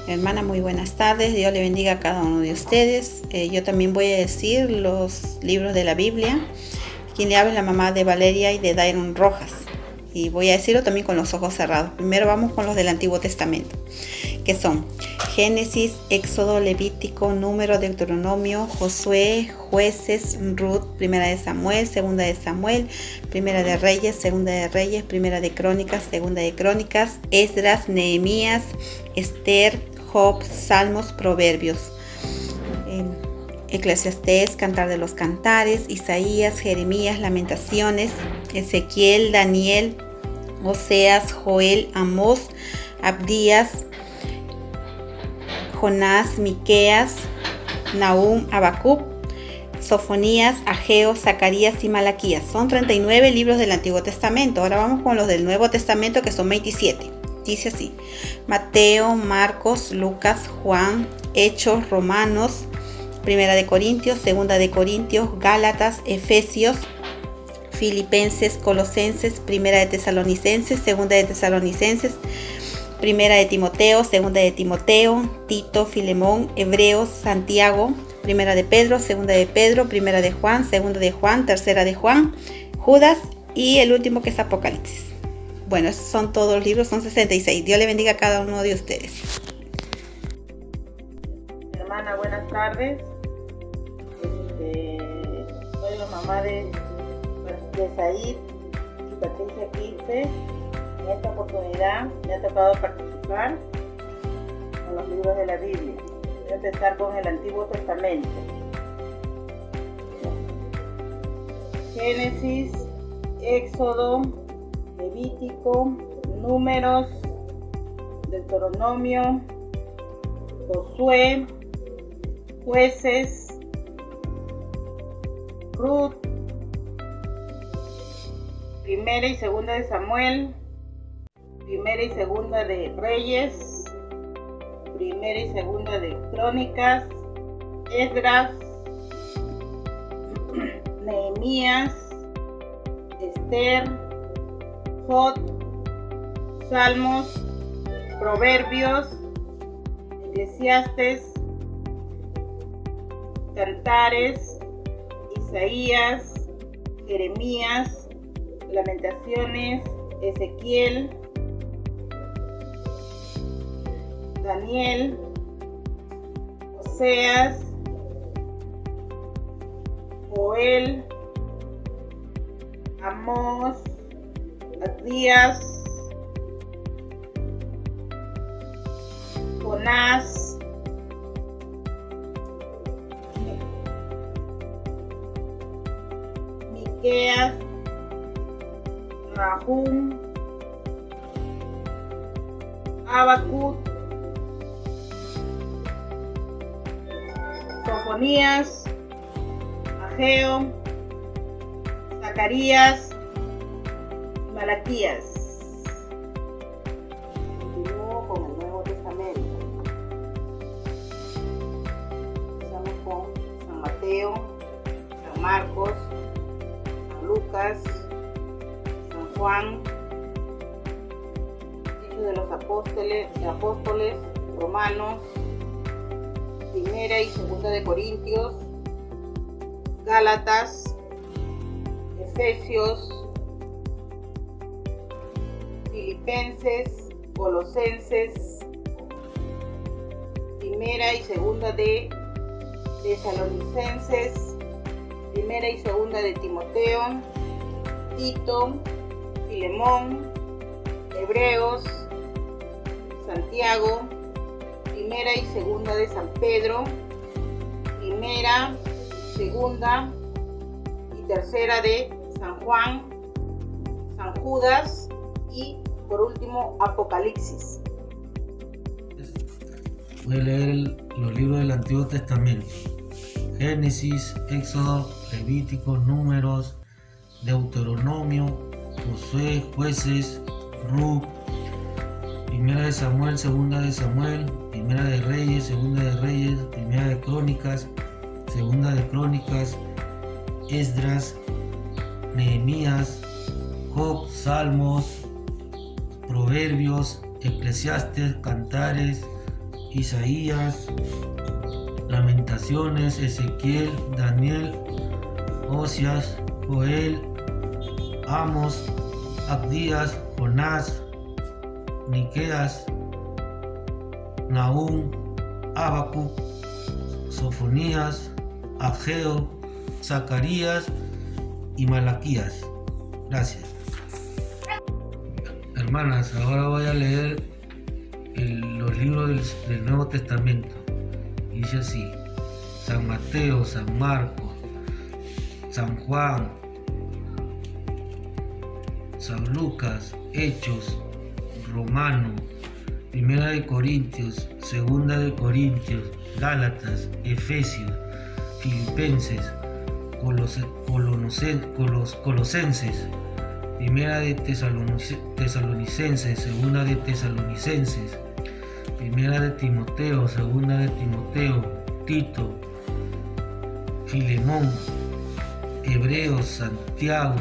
Hermana, muy buenas tardes. Dios le bendiga a cada uno de ustedes. Yo también voy a decir los libros de la Biblia. Quien le habla es la mamá de Valeria y de Dairon Rojas. Y voy a decirlo también con los ojos cerrados. Primero vamos con los del Antiguo Testamento, que son Génesis, Éxodo, Levítico, Número, Deuteronomio, Josué, Jueces, Ruth, Primera de Samuel, Segunda de Samuel, Primera de Reyes, Segunda de Reyes, Primera de Crónicas, Segunda de Crónicas, Esdras, Nehemías, Esther, Job, Salmos, Proverbios, Eclesiastés, Cantar de los Cantares, Isaías, Jeremías, Lamentaciones, Ezequiel, Daniel, Oseas, Joel, Amós, Abdías, Jonás, Miqueas, Nahum, Habacuc, Sofonías, Ageo, Zacarías y Malaquías. Son 39 libros del Antiguo Testamento. Ahora vamos con los del Nuevo Testamento, que son 27. Dice así: Mateo, Marcos, Lucas, Juan, Hechos, Romanos, Primera de Corintios, Segunda de Corintios, Gálatas, Efesios, Filipenses, Colosenses, Primera de Tesalonicenses, Segunda de Tesalonicenses, Primera de Timoteo, Segunda de Timoteo, Tito, Filemón, Hebreos, Santiago, Primera de Pedro, Segunda de Pedro, Primera de Juan, Segunda de Juan, Tercera de Juan, Judas y el último, que es Apocalipsis. Bueno, esos son todos los libros, son 66. Dios le bendiga a cada uno de ustedes. Hermana, buenas tardes. Soy la mamá de Said y Patricia Quispe. En esta oportunidad me ha tocado participar con los libros de la Biblia. Voy a empezar con el Antiguo Testamento. Génesis, Éxodo, Levítico, Números, Deuteronomio, Josué, Jueces, Ruth, Primera y Segunda de Samuel, Primera y Segunda de Reyes, Primera y Segunda de Crónicas, Esdras, Nehemías, Esther, Job, Salmos, Proverbios, Eclesiastés, Cantares, Isaías, Jeremías, Lamentaciones, Ezequiel, Daniel, Oseas, Joel, Amós, Abdías, Jonás, Miqueas, Nahum, Habacuc, Sofonías, Ageo, Zacarías y Malaquías. Continúo con el Nuevo Testamento. Empezamos con San Mateo, San Marcos, San Lucas, San Juan, Hechos de los Apóstoles, Romanos, Primera y Segunda de Corintios, Gálatas, Efesios, Filipenses, Colosenses, Primera y Segunda de Tesalonicenses, Primera y Segunda de Timoteo, Tito, Filemón, Hebreos, Santiago, Primera y Segunda de San Pedro, Primera, Segunda y Tercera de San Juan, San Judas y por último Apocalipsis. Voy a leer los libros del Antiguo Testamento: Génesis, Éxodo, Levítico, Números, Deuteronomio, Josué, Jueces, Ruth, Primera de Samuel, Segunda de Samuel, Primera de Reyes, Segunda de Reyes, Primera de Crónicas, Segunda de Crónicas, Esdras, Nehemías, Job, Salmos, Proverbios, Eclesiastés, Cantares, Isaías, Lamentaciones, Ezequiel, Daniel, Oseas, Joel, Amos, Abdías, Jonás, Miqueas, Nahum, Habacuc, Sofonías, Ageo, Zacarías y Malaquías. Gracias. Hermanas, ahora voy a leer los libros del Nuevo Testamento. Dice así: San Mateo, San Marcos, San Juan, San Lucas, Hechos, Romano, Primera de Corintios, Segunda de Corintios, Gálatas, Efesios, Filipenses, Colosenses, Primera de Tesalonicenses, Segunda de Tesalonicenses, Primera de Timoteo, Segunda de Timoteo, Tito, Filemón, Hebreos, Santiago,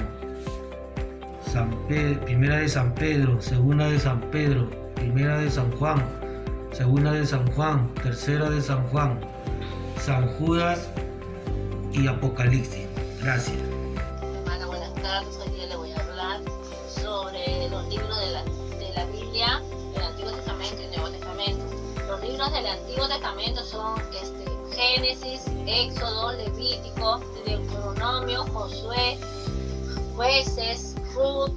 Primera de San Pedro, Segunda de San Pedro, Primera de San Juan, Segunda de San Juan, Tercera de San Juan, San Judas y Apocalipsis. Gracias. Hermana, buenas tardes. Hoy día le voy a hablar sobre los libros de la Biblia, del Antiguo Testamento y Nuevo Testamento. Los libros del Antiguo Testamento son Génesis, Éxodo, Levítico, Deuteronomio, Josué, Jueces, Ruth,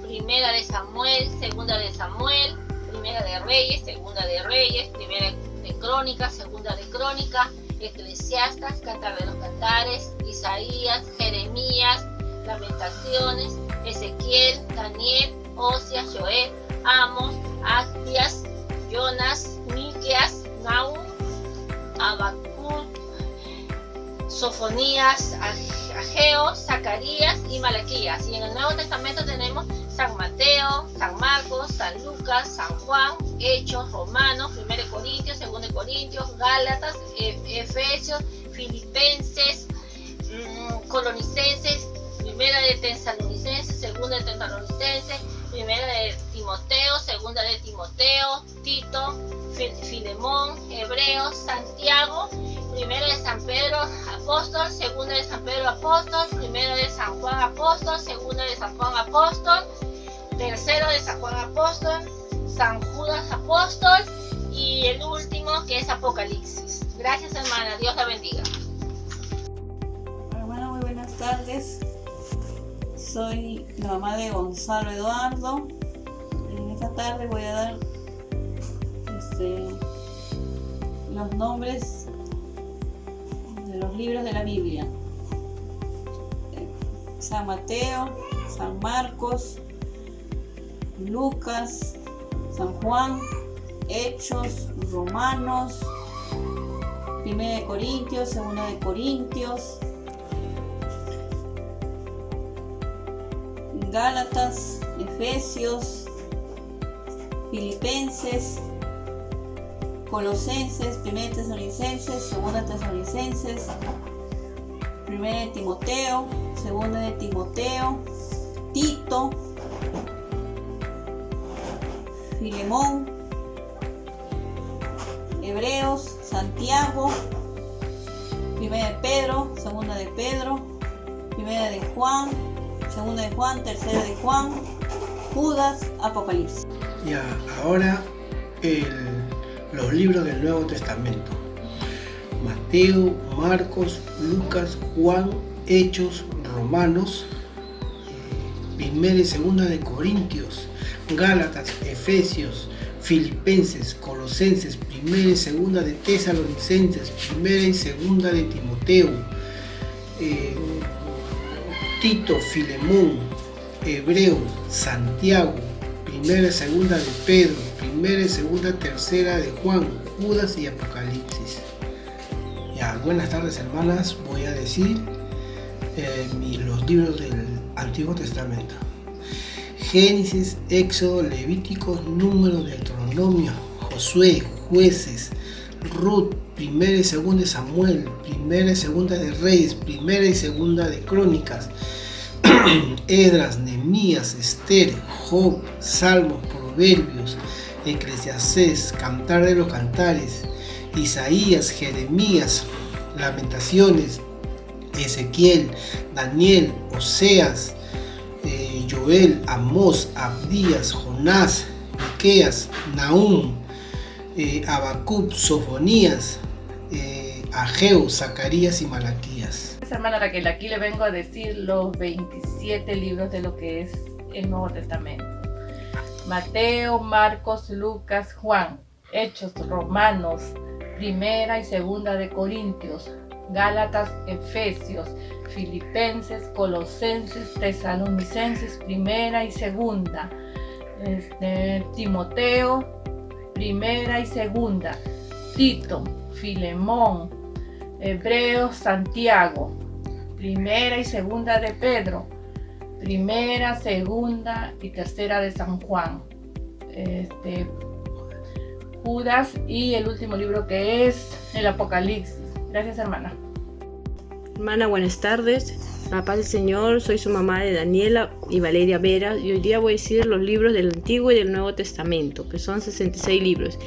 Primera de Samuel, Segunda de Samuel, Primera de Reyes, Segunda de Reyes, Primera de Crónicas, Segunda de Crónicas, Eclesiastas, Cantar de los Cantares, Isaías, Jeremías, Lamentaciones, Ezequiel, Daniel, Oseas, Joel, Amos, Abdías, Jonás, Miqueas, Nahum, Habacuc, Sofonías, Ageo, Zacarías y Malaquías. Y en el Nuevo Testamento tenemos San Mateo, San Marcos, San Lucas, San Juan, Hechos, Romanos, 1 Corintios, 2 Corintios, Gálatas, Efesios, Filipenses, Colonicenses, 1 de Tesalonicenses, 2 de Tesalonicenses, 1 de Timoteo, 2 de Timoteo, Tito, Filemón, Hebreos, Santiago, 1 de San Pedro Apóstol, 2 de San Pedro Apóstol, 1 de San Juan Apóstol, 2 de San Juan Apóstol, 3 de San Juan Apóstol, San Judas Apóstol y el último que es Apocalipsis. Gracias, hermana, Dios la bendiga. Hermana, muy buenas tardes. Soy la mamá de Gonzalo Eduardo. En esta tarde voy a dar los nombres de los libros de la Biblia: San Mateo, San Marcos, Lucas, San Juan, Hechos, Romanos, 1 de Corintios, 2 de Corintios, Gálatas, Efesios, Filipenses, Colosenses, 1 de Tesalonicenses, 2 de Tesalonicenses, 1 de Timoteo, 2 de Timoteo, Tito, Filemón, Hebreos, Santiago, 1 de Pedro, 2 de Pedro, 1 de Juan, 2 de Juan, 3 de Juan, Judas, Apocalipsis. Ya, ahora los libros del Nuevo Testamento: Mateo, Marcos, Lucas, Juan, Hechos, Romanos, 1 y 2 de Corintios, Gálatas, Efesios, Filipenses, Colosenses, 1 y 2 de Tesalonicenses, 1 y 2 de Timoteo, Tito, Filemón, Hebreos, Santiago, 1 y 2 de Pedro, 1 y 2, 3 de Juan, Judas y Apocalipsis. Ya, buenas tardes, hermanas. Voy a decir los libros del Antiguo Testamento: Génesis, Éxodo, Levítico, Número, Deuteronomio, Josué, Jueces, Ruth, 1 y 2 de Samuel, 1 y 2 de Reyes, 1 y 2 de Crónicas, Esdras, Nehemías, Esther, Job, Salmos, Proverbios, Eclesiastés, Cantar de los Cantares, Isaías, Jeremías, Lamentaciones, Ezequiel, Daniel, Oseas, Joel, Amós, Abdías, Jonás, Miqueas, Nahum, Habacuc, Sofonías, Ageo, Zacarías y Malaquías. Hermana Raquel, aquí le vengo a decir los 27 libros de lo que es el Nuevo Testamento. Mateo, Marcos, Lucas, Juan, Hechos, Romanos, Primera y Segunda de Corintios, Gálatas, Efesios, Filipenses, Colosenses, Tesalonicenses, Primera y Segunda, Timoteo, Primera y Segunda, Tito, Filemón, Hebreos, Santiago, Primera y Segunda de Pedro, Primera, Segunda y Tercera de San Juan, Judas y el último libro que es el Apocalipsis. Gracias, hermana. Hermana, buenas tardes. La paz del Señor, soy su mamá de Daniela y Valeria Vera y hoy día voy a decir los libros del Antiguo y del Nuevo Testamento, que son 66 libros.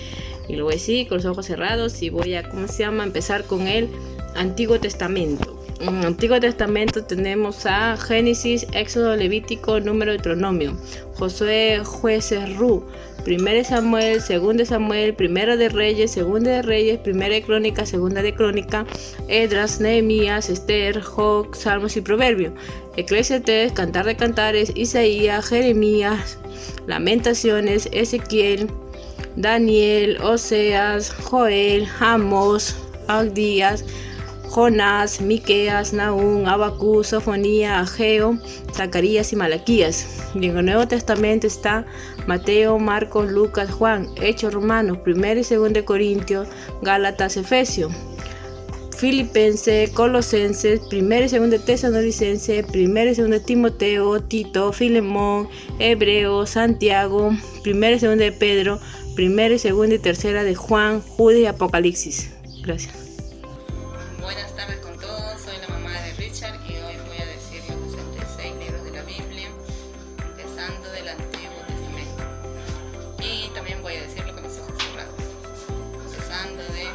Y lo voy a decir con los ojos cerrados y voy a, empezar con el Antiguo Testamento. En el Antiguo Testamento tenemos a Génesis, Éxodo, Levítico, Número, Deuteronomio, Josué, Jueces, Ruth, 1 Samuel, 2 Samuel, 1 de Reyes, 2 de Reyes, 1 de Crónica, 2 de Crónica, Esdras, Nehemías, Esther, Job, Salmos y Proverbios, Eclesiastés, Cantar de Cantares, Isaías, Jeremías, Lamentaciones, Ezequiel, Daniel, Oseas, Joel, Amós, Abdías, Jonás, Miqueas, Nahum, Habacuc, Sofonías, Ageo, Zacarías y Malaquías. Y en el Nuevo Testamento está Mateo, Marcos, Lucas, Juan, Hechos, Romanos, 1 y 2 de Corintios, Gálatas, Efesios, Filipenses, Colosenses, 1 y 2 de Tesalonicenses, 1 y 2 de Timoteo, Tito, Filemón, Hebreos, Santiago, 1 y 2 de Pedro, 1 y 2 y 3 de Juan, Judas y Apocalipsis. Gracias. Buenas tardes con todos, soy la mamá de Richard y hoy voy a decir los 66 libros de la Biblia, empezando del Antiguo Testamento. Y también voy a decirlo con los ojos cerrados, empezando de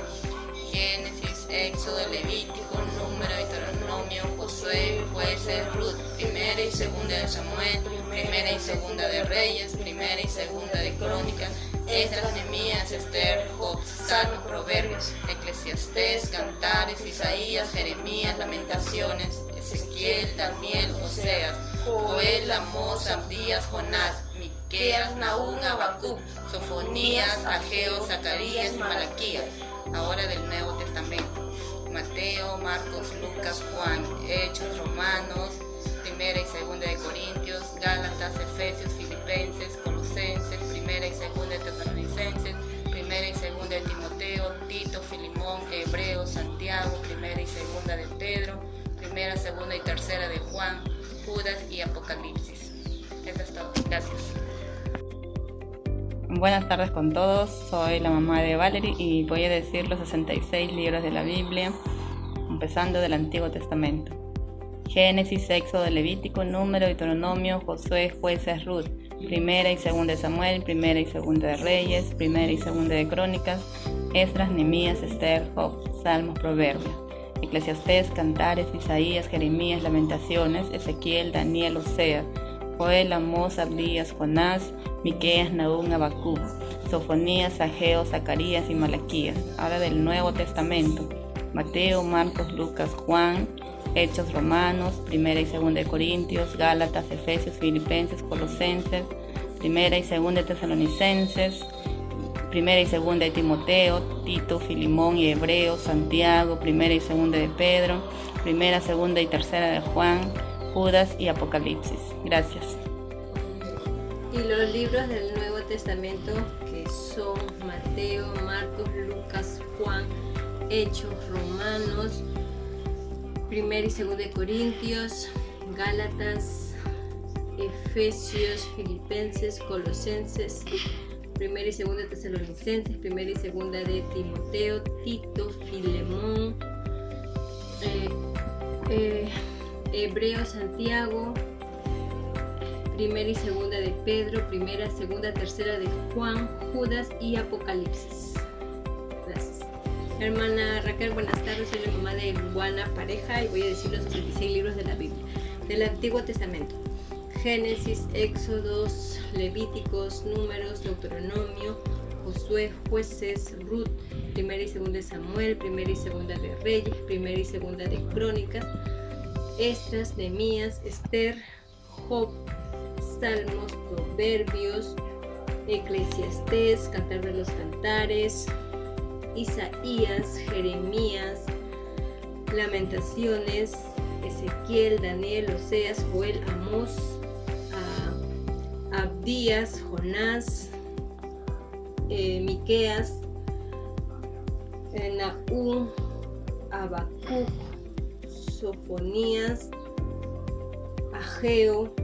Génesis, Éxodo, Levítico, Número, Deuteronomio, Josué, Jueces, Ruth, 1 y 2 de Samuel, 1 y 2 de Reyes, 1 y 2 de Crónicas, Esdras, Nehemías, Esther, Job, Salmos, Proverbios, Eclesiastés, Cantares, Isaías, Jeremías, Lamentaciones, Ezequiel, Daniel, Oseas, Joel, Amós, Abdías, Jonás, Miqueas, Nahum, Habacuc, Sofonías, Ageo, Zacarías y Malaquías. Ahora del Nuevo Testamento: Mateo, Marcos, Lucas, Juan, Hechos, Romanos, 1 y 2 de Corintios, Gálatas, Efesios, Filipenses, Colosenses, 1 y 2 de Tesalonicenses, 1 y 2 de Timoteo, Tito, Filemón, Hebreos, Santiago, 1 y 2 de Pedro, 1, 2 y 3 de Juan, Judas y Apocalipsis. Eso es todo. Gracias. Buenas tardes con todos, soy la mamá de Valerie y voy a decir los 66 libros de la Biblia, empezando del Antiguo Testamento. Génesis, Éxodo, Levítico, Número, Deuteronomio, Josué, Jueces, Ruth, 1 y 2 de Samuel, 1 y 2 de Reyes, 1 y 2 de Crónicas, Esdras, Nehemías, Esther, Job, Salmos, Proverbios, Eclesiastés, Cantares, Isaías, Jeremías, Lamentaciones, Ezequiel, Daniel, Oseas, Joel, Amós, Abdías, Jonás, Miqueas, Nahum, Habacuc, Sofonías, Ageo, Zacarías y Malaquías. Ahora del Nuevo Testamento: Mateo, Marcos, Lucas, Juan, Hechos, Romanos, 1 y 2 de Corintios, Gálatas, Efesios, Filipenses, Colosenses, 1 y 2 de Tesalonicenses, 1 y 2 de Timoteo, Tito, Filemón y Hebreos, Santiago, 1 y 2 de Pedro, 1, 2 y 3 de Juan, Judas y Apocalipsis. Gracias. Y los libros del Nuevo Testamento, que son Mateo, Marcos, Lucas, Juan, Hechos, Romanos, 1 y 2 de Corintios, Gálatas, Efesios, Filipenses, Colosenses, 1 y 2 de Tesalonicenses, 1 y 2 de Timoteo, Tito, Filemón, Hebreos, Santiago, Primera y segunda de Pedro, primera, segunda, tercera de Juan, Judas y Apocalipsis. Gracias. Hermana Raquel, buenas tardes. Soy la mamá de Luana Pareja y voy a decir los 66 libros de la Biblia, del Antiguo Testamento. Génesis, Éxodos, Levíticos, Números, Deuteronomio, Josué, Jueces, Ruth, primera y segunda de Samuel, primera y segunda de Reyes, primera y segunda de Crónicas, Esdras, Nehemías, Esther, Job, Salmos, Proverbios, Eclesiastés, Cantar de los Cantares, Isaías, Jeremías, Lamentaciones, Ezequiel, Daniel, Oseas, Joel, Amós, Abdías, Jonás, Miqueas, Nahum, Habacuc, Sofonías, Ageo,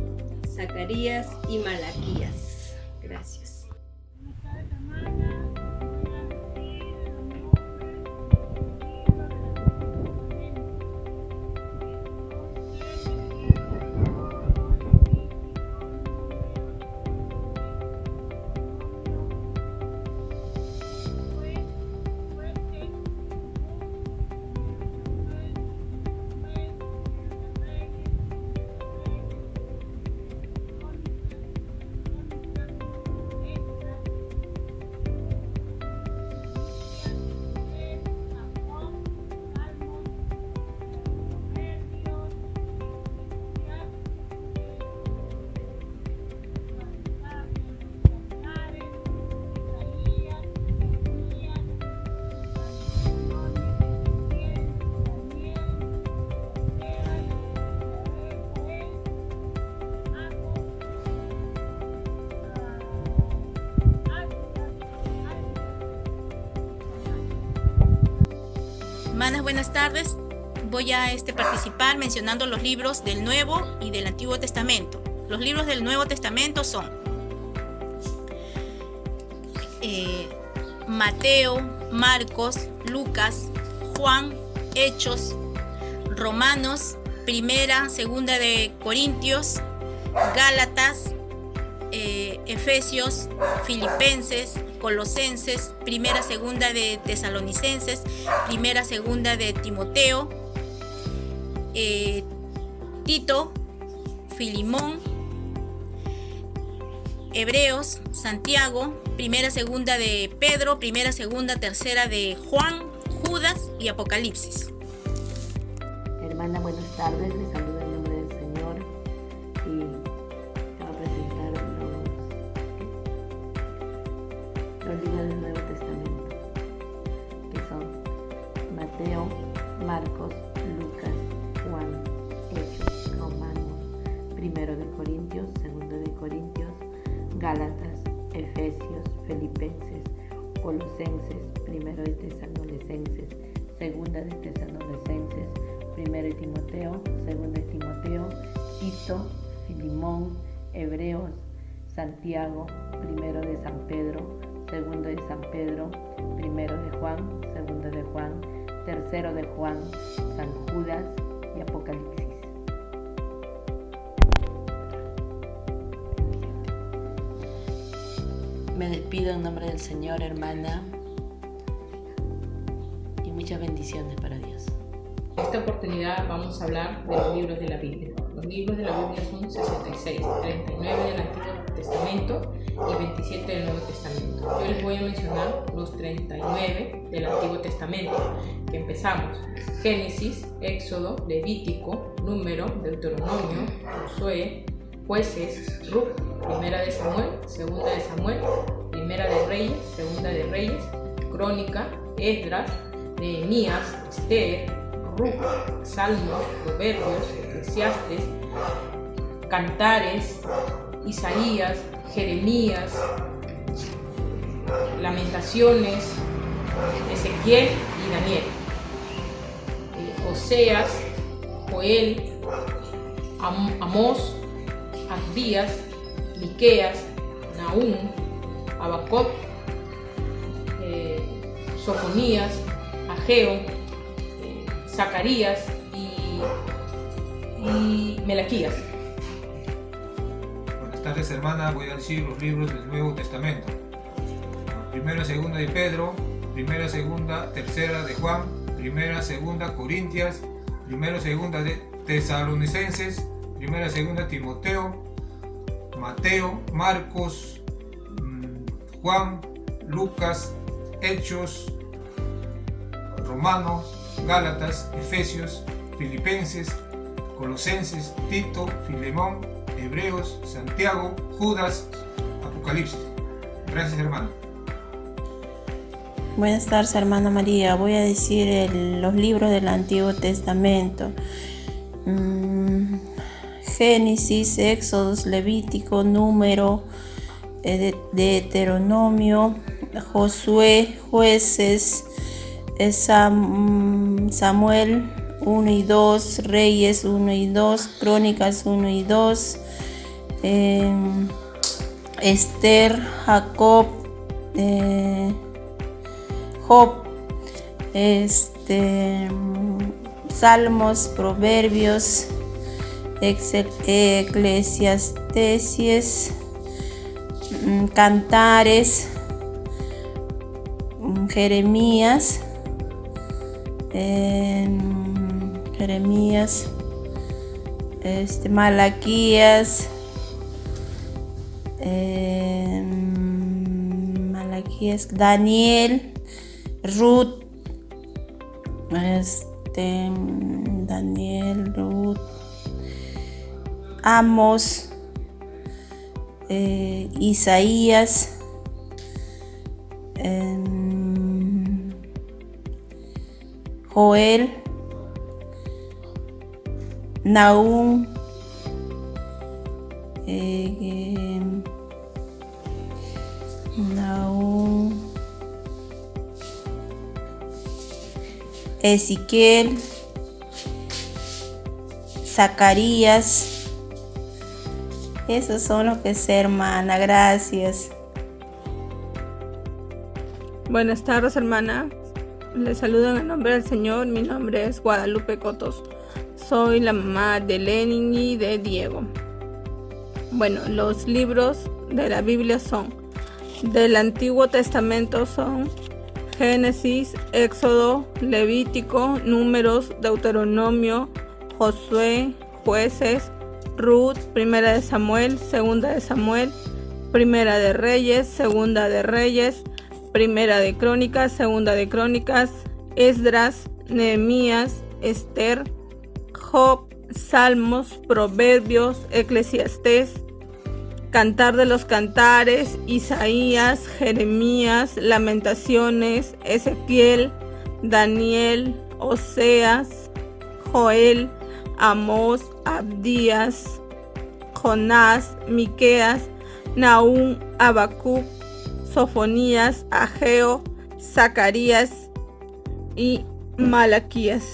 Zacarías y Malaquías. Gracias. Hermanas, buenas tardes. Voy a participar mencionando los libros del Nuevo y del Antiguo Testamento. Los libros del Nuevo Testamento son Mateo, Marcos, Lucas, Juan, Hechos, Romanos, Primera, Segunda de Corintios, Gálatas, Efesios, Filipenses, Colosenses, Primera, Segunda de Tesalonicenses, Primera, Segunda de Timoteo, Tito, Filimón, Hebreos, Santiago, Primera, Segunda de Pedro, Primera, Segunda, Tercera de Juan, Judas y Apocalipsis. Hermana, buenas tardes. Les saludo en nombre del Señor y te voy a presentar los libros del Nuevo Testamento, que son Mateo, Marcos, Lucas, Juan, Hechos, Romanos, Primero de Corintios, Segundo de Corintios, Gálatas, Efesios, Filipenses, Colosenses, Primero de Tesalonicenses, Segunda de Tesalonicenses, Primero de Timoteo, Segunda de Timoteo, Tito, Filimón, Hebreos, Santiago, Primero de San Pedro, Segundo de San Pedro, Primero de Juan, Segundo de Juan, Tercero de Juan, San Judas y Apocalipsis. Me despido en nombre del Señor, hermana, y muchas bendiciones para Dios. En esta oportunidad vamos a hablar de los libros de la Biblia. Los libros de la Biblia son 66, 39 del Antiguo Testamento y 27 del Nuevo Testamento. Yo les voy a mencionar los 39 del Antiguo Testamento, que empezamos: Génesis, Éxodo, Levítico, Número, Deuteronomio, Josué, Jueces, Ruth, Primera de Samuel, Segunda de Samuel, Primera de Reyes, Segunda de Reyes, Crónica, Esdras, Nehemías, Esther, Ruth, Salmos, Proverbios, Eclesiastes, Cantares, Isaías, Jeremías, Lamentaciones, Ezequiel y Daniel, Oseas, Joel, Amós, Abdías, Miqueas, Nahum, Habacuc, Sofonías, Ageo, Zacarías y Malaquías. Buenas tardes, hermana. Voy a decir los libros del Nuevo Testamento. Primera, segunda de Pedro, primera, segunda, tercera de Juan, primera, segunda Corintias, primera, segunda de Tesalonicenses, primera, segunda Timoteo, Mateo, Marcos, Juan, Lucas, Hechos, Romanos, Gálatas, Efesios, Filipenses, Colosenses, Tito, Filemón, Hebreos, Santiago, Judas, Apocalipsis. Gracias, hermano. Buenas tardes, hermana María. Voy a decir los libros del Antiguo Testamento. Génesis, Éxodos, Levítico, Número, Deuteronomio, Josué, Jueces, Samuel 1 y 2, Reyes 1 y 2, Crónicas 1 y 2, Esther, Jacob, Job, Salmos, Proverbios, Eclesiastes, Cantares, Jeremías, Malaquías, Daniel, Ruth, Amos, Isaías, Joel, Nahum, Ezequiel, Zacarías. Esos son los que sé, hermana. Gracias. Buenas tardes, hermana. Les saludo en el nombre del Señor. Mi nombre es Guadalupe Cotos. Soy la mamá de Lenin y de Diego. Bueno, los libros de la Biblia son del Antiguo Testamento son Génesis, Éxodo, Levítico, Números, Deuteronomio, Josué, Jueces, Ruth, Primera de Samuel, Segunda de Samuel, Primera de Reyes, Segunda de Reyes, Primera de Crónicas, Segunda de Crónicas, Esdras, Nehemías, Esther, Job, Salmos, Proverbios, Eclesiastés, Cantar de los Cantares, Isaías, Jeremías, Lamentaciones, Ezequiel, Daniel, Oseas, Joel, Amós, Abdías, Jonás, Miqueas, Nahum, Habacuc, Sofonías, Ageo, Zacarías y Malaquías.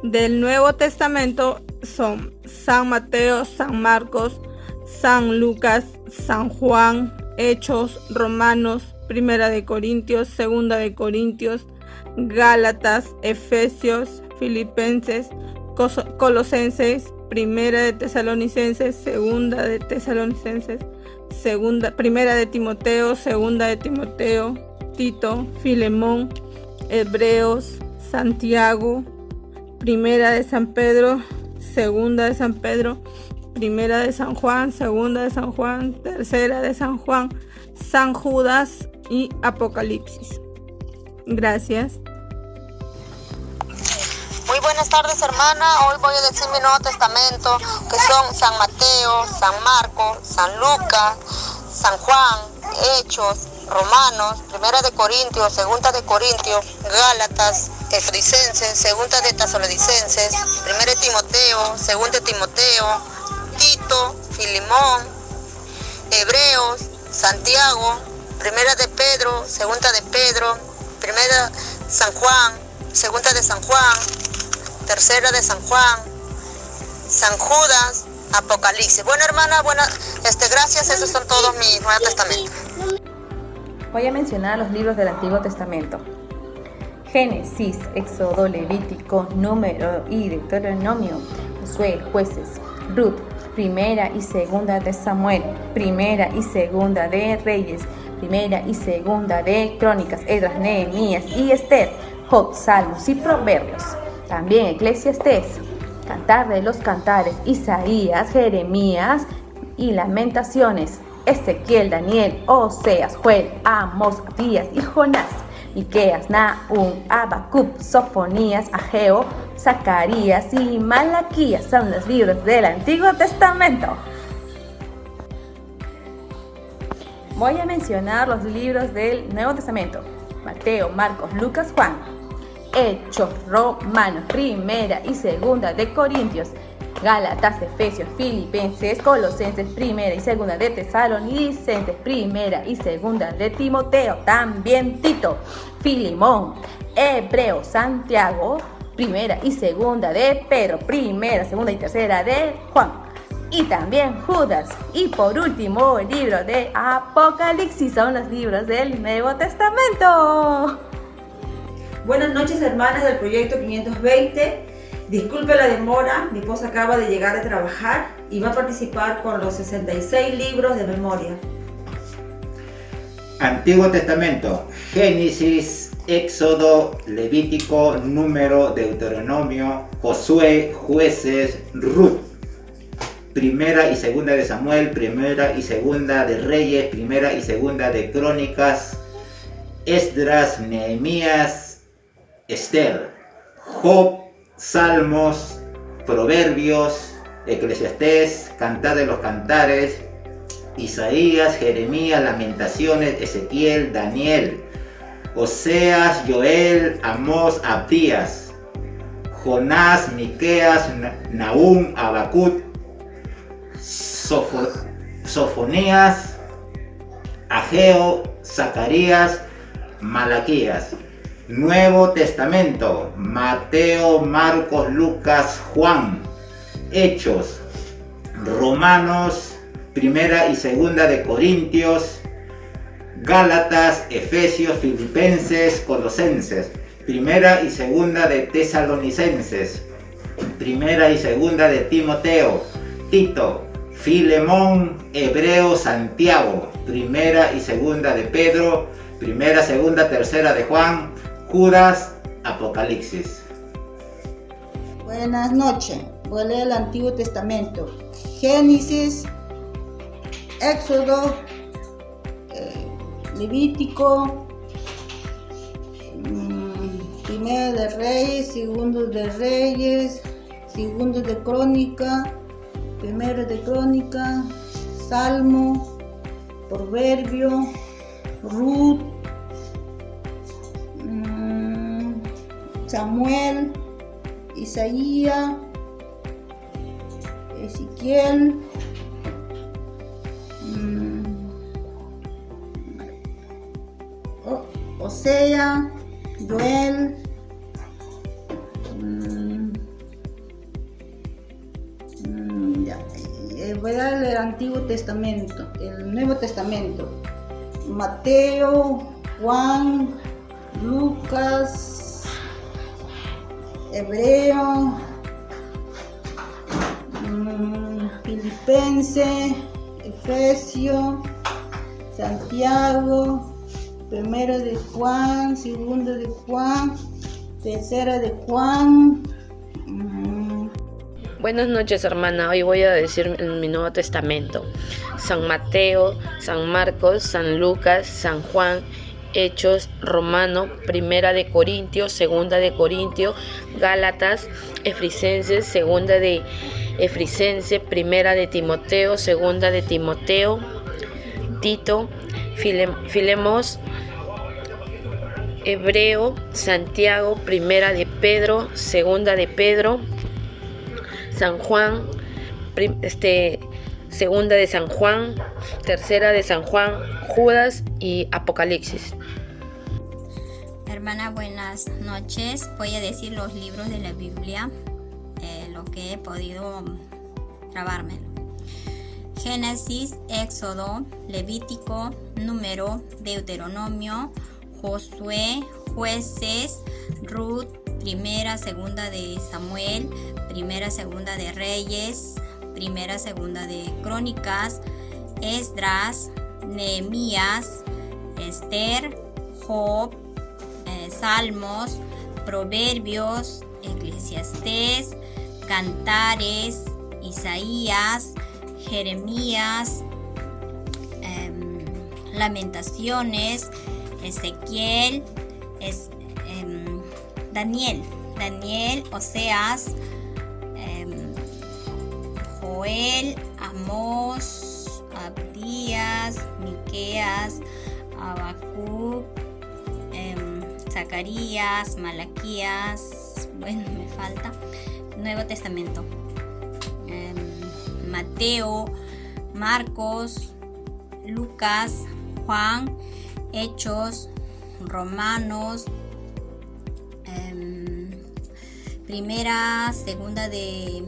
Del Nuevo Testamento son San Mateo, San Marcos, San Lucas, San Juan, Hechos, Romanos, Primera de Corintios, Segunda de Corintios, Gálatas, Efesios, Filipenses, Colosenses, Primera de Tesalonicenses, Segunda de Tesalonicenses, Primera de Timoteo, Segunda de Timoteo, Tito, Filemón, Hebreos, Santiago, Primera de San Pedro, Segunda de San Pedro, Primera de San Juan, Segunda de San Juan, Tercera de San Juan, San Judas y Apocalipsis. Gracias. Muy buenas tardes, hermana. Hoy voy a decir mi Nuevo Testamento, que son San Mateo, San Marcos, San Lucas, San Juan, Hechos, Romanos, Primera de Corintios, Segunda de Corintios, Gálatas, Efesienses, Segunda de Tesalonicenses, Primera de Timoteo, Segunda de Timoteo, Tito, Filemón, Hebreos, Santiago, Primera de Pedro, Segunda de Pedro, Primera San Juan, Segunda de San Juan, Tercera de San Juan, San Judas, Apocalipsis. Bueno, hermana, gracias. Esos son todos mis Nuevos Testamentos. Voy a mencionar los libros del Antiguo Testamento. Génesis, Éxodo, Levítico, Número y Deuteronomio, Josué, Jueces, Ruth, Primera y Segunda de Samuel, Primera y Segunda de Reyes, Primera y Segunda de Crónicas, Esdras, Nehemías y Esther, Job, Salmos y Proverbios. También Eclesiastés, Cantar de los Cantares, Isaías, Jeremías y Lamentaciones, Ezequiel, Daniel, Oseas, Joel, Amós, Abdías y Jonás, Miqueas, Nahum, Habacuc, Sofonías, Ageo, Zacarías y Malaquías son los libros del Antiguo Testamento. Voy a mencionar los libros del Nuevo Testamento: Mateo, Marcos, Lucas, Juan, Hechos, Romanos, Primera y Segunda de Corintios, Gálatas, Efesios, Filipenses, Colosenses, Primera y Segunda de Tesalonicenses, Primera y Segunda de Timoteo, también Tito, Filemón, Hebreo, Santiago, Primera y Segunda de Pedro, Primera, Segunda y Tercera de Juan, y también Judas. Y por último, el libro de Apocalipsis, son los libros del Nuevo Testamento. Buenas noches, hermanas del proyecto 520. Disculpe la demora, mi esposa acaba de llegar de trabajar y va a participar con los 66 libros de memoria. Antiguo Testamento: Génesis, Éxodo, Levítico, Número, Deuteronomio, Josué, Jueces, Ruth. Primera y Segunda de Samuel, Primera y Segunda de Reyes, Primera y Segunda de Crónicas, Esdras, Nehemías, Esther, Job, Salmos, Proverbios, Eclesiastés, Cantar de los Cantares, Isaías, Jeremías, Lamentaciones, Ezequiel, Daniel, Oseas, Joel, Amós, Abdías, Jonás, Miqueas, Nahum, Habacuc, Sofonías, Ageo, Zacarías, Malaquías. Nuevo Testamento: Mateo, Marcos, Lucas, Juan, Hechos, Romanos, Primera y Segunda de Corintios, Gálatas, Efesios, Filipenses, Colosenses, Primera y Segunda de Tesalonicenses, Primera y Segunda de Timoteo, Tito, Filemón, Hebreo, Santiago, Primera y Segunda de Pedro, Primera, Segunda, Tercera de Juan, Judas, Apocalipsis. Buenas noches. Voy a leer el Antiguo Testamento: Génesis, Éxodo, Levítico, Primera de Reyes, Segundo de Reyes, Segundo de Crónica, Primera de Crónica, Salmo, Proverbio, Ruth, Samuel, Isaías, Ezequiel, Osea, Joel, voy a dar el Antiguo Testamento, el Nuevo Testamento: Mateo, Juan, Lucas, Hebreo, Filipenses, Efesios, Santiago, Primero de Juan, Segundo de Juan, Tercera de Juan. Buenas noches, hermana. Hoy voy a decir mi Nuevo Testamento: San Mateo, San Marcos, San Lucas, San Juan, Hechos, Romano, Primera de Corintios, Segunda de Corintios, Gálatas, Efesienses, Segunda de Efesienses, Primera de Timoteo, Segunda de Timoteo, Tito, Filemos, Hebreo, Santiago, Primera de Pedro, Segunda de Pedro, San Juan, Segunda de San Juan, Tercera de San Juan, Judas y Apocalipsis. Hermana, buenas noches. Voy a decir los libros de la Biblia, lo que he podido grabarme: Génesis, Éxodo, Levítico, Número, Deuteronomio, Josué, Jueces, Ruth, Primera, Segunda de Samuel, Primera, Segunda de Reyes, primera, segunda de Crónicas, Esdras, Nehemías, Esther, Job, Salmos, Proverbios, Eclesiastés, Cantares, Isaías, Jeremías, Lamentaciones, Ezequiel, Daniel, Oseas, Joel, Amós, Abdías, Miqueas, Habacuc, Zacarías, Malaquías, me falta, Nuevo Testamento, Mateo, Marcos, Lucas, Juan, Hechos, Romanos, primera, segunda de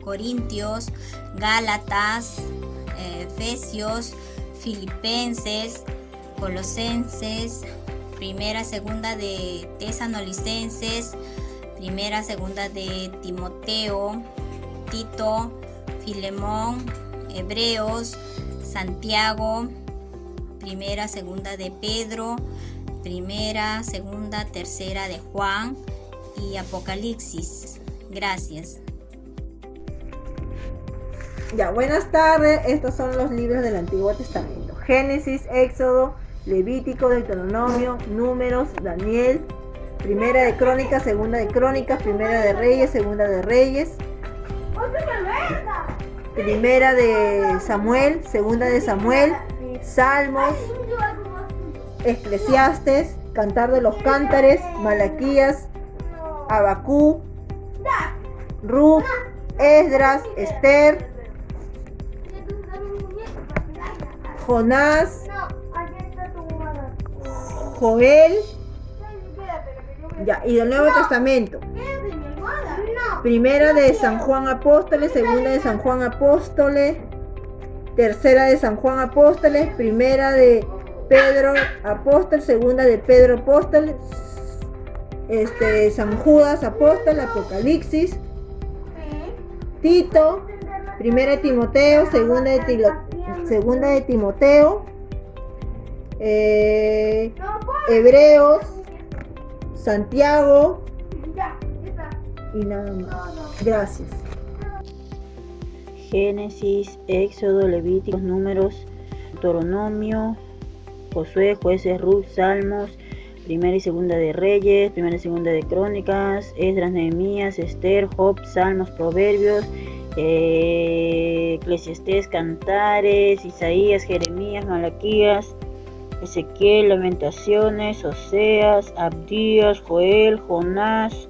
Corintios, Gálatas, Efesios, Filipenses, Colosenses, primera, segunda de Tesalonicenses, primera, segunda de Timoteo, Tito, Filemón, Hebreos, Santiago, primera, segunda de Pedro, primera, segunda, tercera de Juan y Apocalipsis. Gracias. Ya, buenas tardes. Estos son los libros del Antiguo Testamento: Génesis, Éxodo, Levítico, Deuteronomio, Números, Daniel, primera de Crónicas, segunda de Crónicas, primera de Reyes, segunda de Reyes, primera de Samuel, segunda de Samuel, Salmos, Eclesiastes, Cantar de los Cántares, Malaquías, Habacuc, Ruth, Esdras, Esther, Jonás, Joel, ya, y del Nuevo Testamento: primera de San Juan Apóstoles, segunda de San Juan Apóstoles, tercera de San Juan Apóstoles, primera de Pedro Apóstol, segunda de Pedro Apóstol, San Judas Apóstol, Apocalipsis, Tito, primera de Timoteo, segunda de Timoteo, Hebreos, Santiago y nada más. Gracias. Génesis, Éxodo, Levíticos, Números, Deuteronomio, Josué, Jueces, Ruth, Salmos, primera y segunda de Reyes, primera y segunda de Crónicas, Esdras, Nehemías, Esther, Job, Salmos, Proverbios, Eclesiastés, Cantares, Isaías, Jeremías, Malaquías, Ezequiel, Lamentaciones, Oseas, Abdías, Joel, Jonás,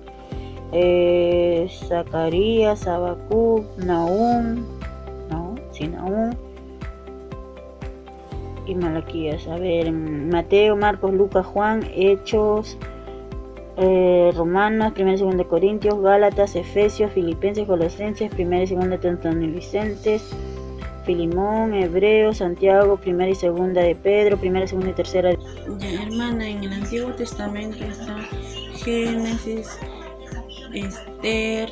Zacarías, Habacuc, Nahum y Malaquías. A ver, Mateo, Marcos, Lucas, Juan, Hechos, Romanos, primera y segunda de Corintios, Gálatas, Efesios, Filipenses, Colosenses, primera y segunda de Tesalonicenses, Filemón, Hebreos, Santiago, primera y segunda de Pedro, primera, segunda y tercera de... Ya, hermana, en el Antiguo Testamento está Génesis, Esther,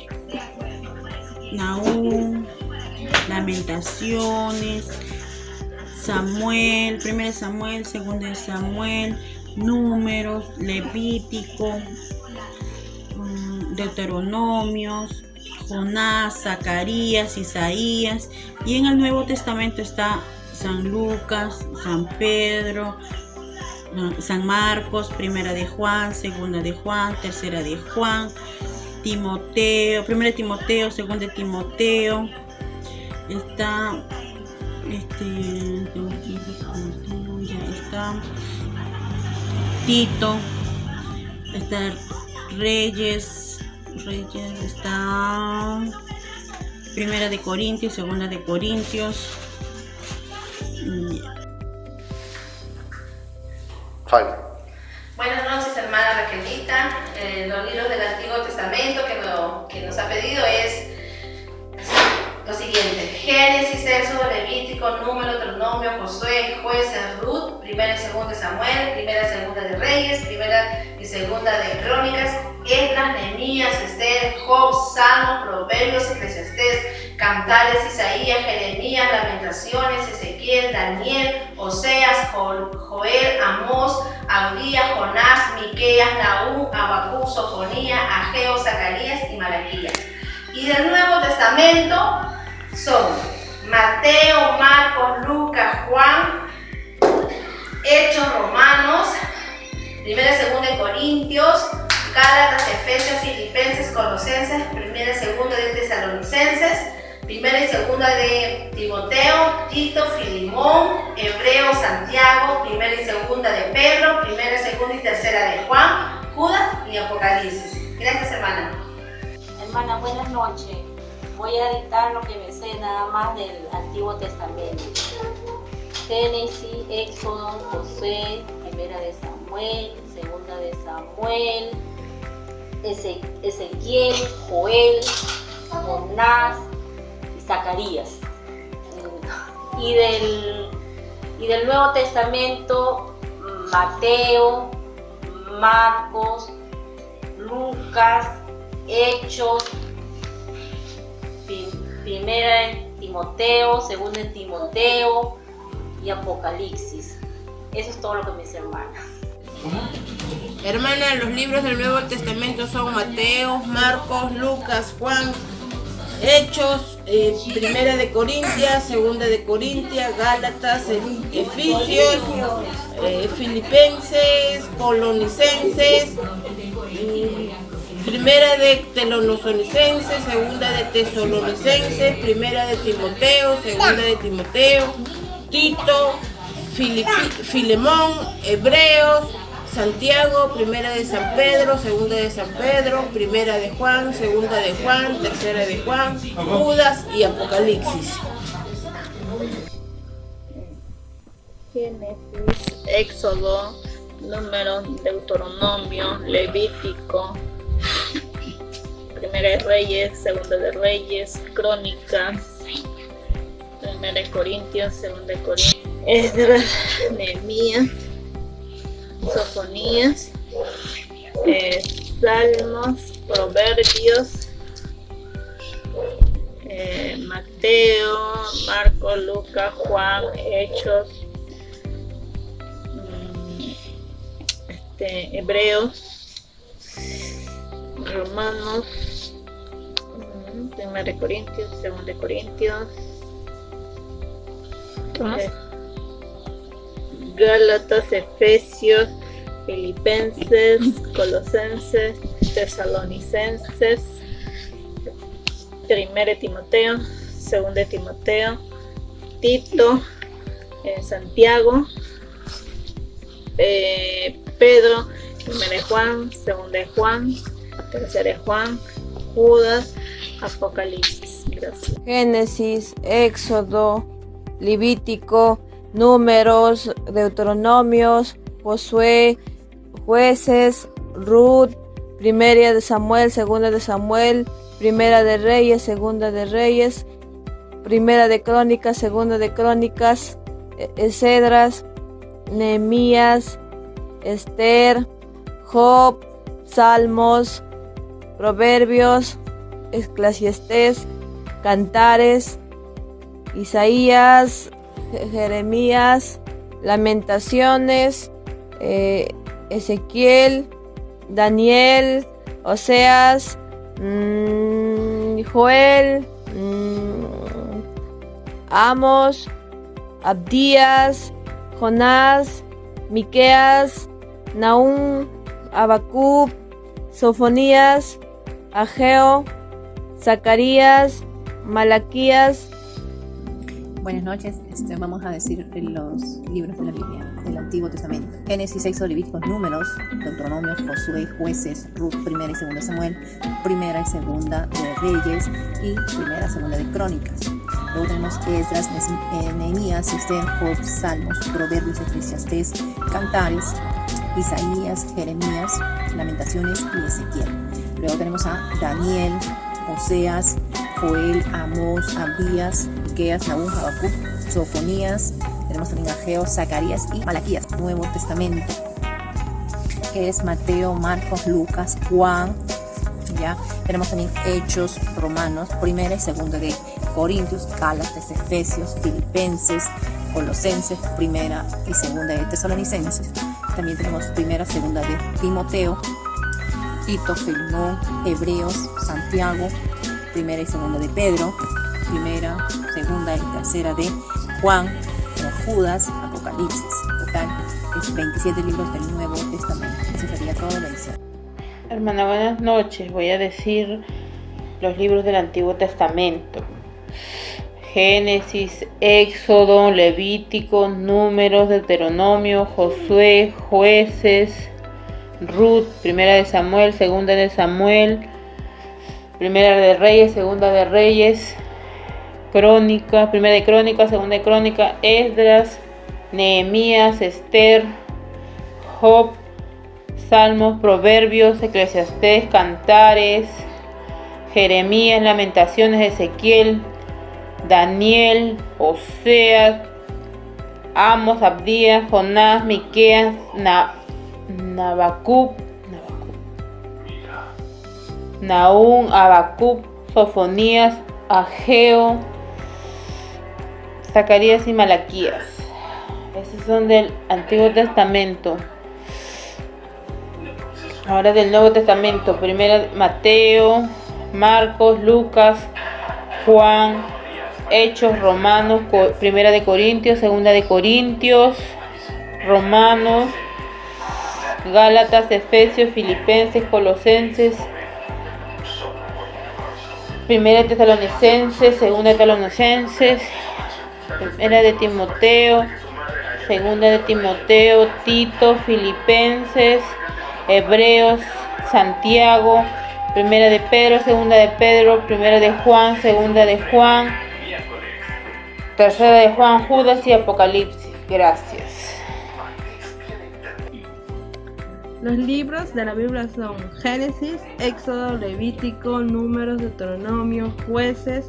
Nahum, Lamentaciones, Samuel, primera de Samuel, segunda de Samuel, Números, Levítico, Deuteronomios, Jonás, Zacarías, Isaías, y en el Nuevo Testamento está San Lucas, San Pedro, San Marcos, primera de Juan, segunda de Juan, tercera de Juan, Timoteo, primera de Timoteo, segunda de Timoteo, está Tito, está Reyes, está primera de Corintios, segunda de Corintios. Buenas noches, hermana Raquelita. Los libros del Antiguo Testamento que nos ha pedido es lo siguiente: Génesis, Éxodo, Levítico, Número, Deuteronomio, Josué, Jueces, Ruth, primera y segunda de Samuel, primera y segunda de Reyes, primera y segunda de Crónicas, Esdras, Nehemías, Esther, Job, Salmos, Proverbios, Eclesiastés, Cantares, Isaías, Jeremías, Lamentaciones, Ezequiel, Daniel, Oseas, Joel, Amós, Abdías, Jonás, Miqueas, Nahum, Habacuc, Sofonías, Ageo, Zacarías y Malaquías. Y del Nuevo Testamento son Mateo, Marcos, Lucas, Juan, Hechos, Romanos, 1 y 2 Corintios, Gálatas, Efesios, Filipenses, Colosenses, 1 y 2 de Tesalonicenses, 1 y 2 de Timoteo, Tito, Filemón, Hebreo, Santiago, 1 y 2 de Pedro, 1 y 2 y 3 de Juan, Judas y Apocalipsis. Gracias, hermana. Hermana, buenas noches. Voy a dictar lo que me sé nada más del Antiguo Testamento. Génesis, Éxodo, Josué, 1 de Samuel, 2 de Samuel, Ezequiel, Joel, Jonás y Zacarías. Y del Nuevo Testamento, Mateo, Marcos, Lucas, Hechos, 1 de Timoteo, 2 de Timoteo y Apocalipsis. Eso es todo lo que me dice hermana. Hermana, los libros del Nuevo Testamento son Mateo, Marcos, Lucas, Juan, Hechos, 1 de Corintias, 2 de Corintias, Gálatas, Efesios, Filipenses, Colonicenses, 1 de Tesalonicenses, 2 de Tesalonicenses, 1 de Timoteo, 2 de Timoteo, Tito, Filemón, Hebreos, Santiago, 1 de San Pedro, 2 de San Pedro, 1 de Juan, 2 de Juan, 3 de Juan, Judas y Apocalipsis. Génesis, Éxodo, Números, Deuteronomio, Levítico, 1 de Reyes, 2 de Reyes, Crónicas, 1 de Corintios, 2 de Corintios, Esdras, Nehemías, Sofonías, Salmos, Proverbios, Mateo, Marcos, Lucas, Juan, Hechos, Hebreos, Romanos, 1 de Corintios, 2 de Corintios, Gálatas, Efesios, Filipenses, Colosenses, Tesalonicenses, 1 de Timoteo, 2 de Timoteo, Tito, Santiago, Pedro, 1 de Juan, 2 de Juan, 3 de Juan, Judas, Apocalipsis. Gracias. Génesis, Éxodo, Levítico, Números, Deuteronomios, Josué, Jueces, Ruth, 1 de Samuel, 2 de Samuel, 1 de Reyes, 2 de Reyes, 1 de Crónicas, 2 de Crónicas, Esdras, Nehemías, Esther, Job, Salmos, Proverbios, Eclesiastés, Cantares, Isaías, Jeremías, Lamentaciones, Ezequiel, Daniel, Oseas, Joel, Amos, Abdías, Jonás, Miqueas, Nahum, Habacuc, Sofonías, Ageo, Zacarías, Malaquías. Buenas noches, vamos a decir los libros de la Biblia, del Antiguo Testamento. Génesis, Éxodo, Levíticos, Números, Deuteronomio, Josué, Jueces, Ruth, 1 y 2 de Samuel, 1 y 2 de Reyes y 1 y 2 de Crónicas. Luego tenemos Esdras, Nehemías, Esther, Job, Salmos, Proverbios, Eclesiastés, Cantares, Isaías, Jeremías, Lamentaciones y Ezequiel. Luego tenemos a Daniel, Oseas, Joel, Amós, Abdías, Miqueas, Nahum, Habacuc, Sofonías. Tenemos también Ageo, Zacarías y Malaquías. Nuevo Testamento, que es Mateo, Marcos, Lucas, Juan. ¿Ya? Tenemos también Hechos, Romanos, 1 y 2 de Corintios, Gálatas, Efesios, Filipenses, Colosenses, primera y segunda de Tesalonicenses. También tenemos primera, segunda de Timoteo, Tito, Filemón, Hebreos, Santiago, primera y segunda de Pedro, primera, segunda y tercera de Juan, Judas, Apocalipsis. En total es 27 libros del Nuevo Testamento. Eso sería todo, bendición. Hermana, buenas noches. Voy a decir los libros del Antiguo Testamento: Génesis, Éxodo, Levítico, Números, Deuteronomio, Josué, Jueces, Ruth, primera de Samuel, segunda de Samuel, primera de Reyes, segunda de Reyes, Crónica, primera de Crónica, segunda de Crónica, Esdras, Nehemías, Esther, Job, Salmos, Proverbios, Eclesiastés, Cantares, Jeremías, Lamentaciones, Ezequiel, Daniel, Oseas, Amos, Abdías, Jonás, Miqueas, Habacuc, Nahum, Habacuc, Sofonías, Ageo, Zacarías y Malaquías. Esos son del Antiguo Testamento. Ahora del Nuevo Testamento: primera Mateo, Marcos, Lucas, Juan, Hechos, Romanos, primera de Corintios, segunda de Corintios, Romanos, Gálatas, Efesios, Filipenses, Colosenses, primera de Tesalonicenses, segunda de Tesalonicenses, primera de Timoteo, segunda de Timoteo, Tito, Filipenses, Hebreos, Santiago, primera de Pedro, segunda de Pedro, primera de Juan, segunda de Juan, tercera de Juan, Judas y Apocalipsis. Gracias. Los libros de la Biblia son Génesis, Éxodo, Levítico, Números, Deuteronomio, Jueces,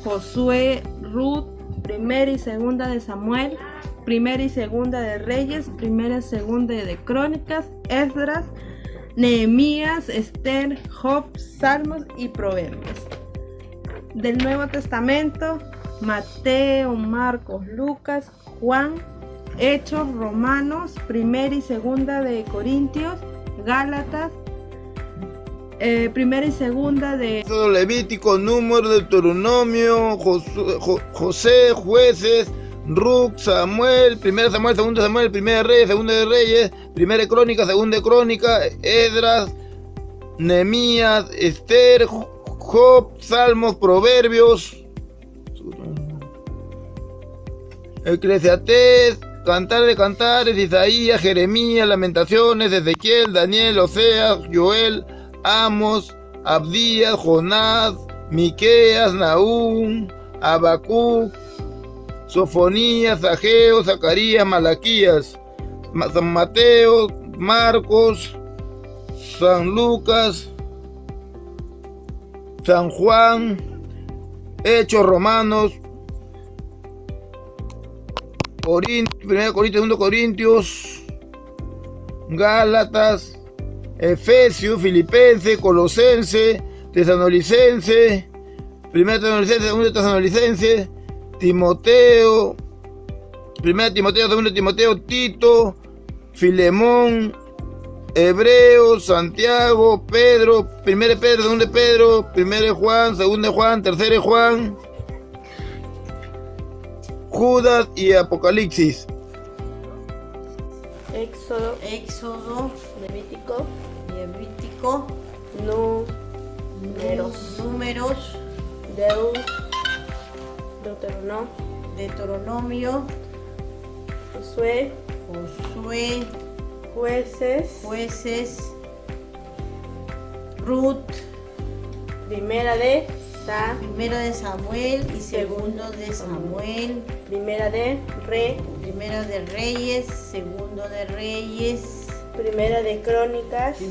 Josué, Ruth, primera y segunda de Samuel, primera y segunda de Reyes, primera y segunda de Crónicas, Esdras, Nehemías, Esther, Job, Salmos y Proverbios. Del Nuevo Testamento: Mateo, Marcos, Lucas, Juan, Hechos, Romanos, primera y segunda de Corintios, Gálatas, primera y segunda de Levítico, Número, Deuteronomio, José, Jueces, Ruth, Samuel, primera de Samuel, segunda de Samuel, primera de Reyes, segunda de Reyes, primera de Crónica, segunda de Crónica, Esdras, Nehemías, Esther, Job, Salmos, Proverbios, Eclesiastés, Cantar de Cantares, Isaías, Jeremías, Lamentaciones, Ezequiel, Daniel, Oseas, Joel, Amos, Abdías, Jonás, Miqueas, Nahum, Habacuc, Sofonías, Ageo, Zacarías, Malaquías, San Mateo, Marcos, San Lucas, San Juan, Hechos, Romanos, primera Corintios, segundo Corintios, Gálatas, Efesios, Filipenses, Colosenses, Tesalonicenses, primera Tesalonicenses, segunda Tesalonicenses, Timoteo, primera Timoteo, segunda Timoteo, Tito, Filemón, Hebreos, Santiago, Pedro, primera Pedro, segunda Pedro, primera Juan, segunda Juan, tercera Juan, Judas y Apocalipsis. Éxodo, Levítico, Números, Deuteronomio, Josué, Jueces, Ruth, primera de Samuel y segundo de Samuel, primera de Reyes, segundo de Reyes, primera de Crónicas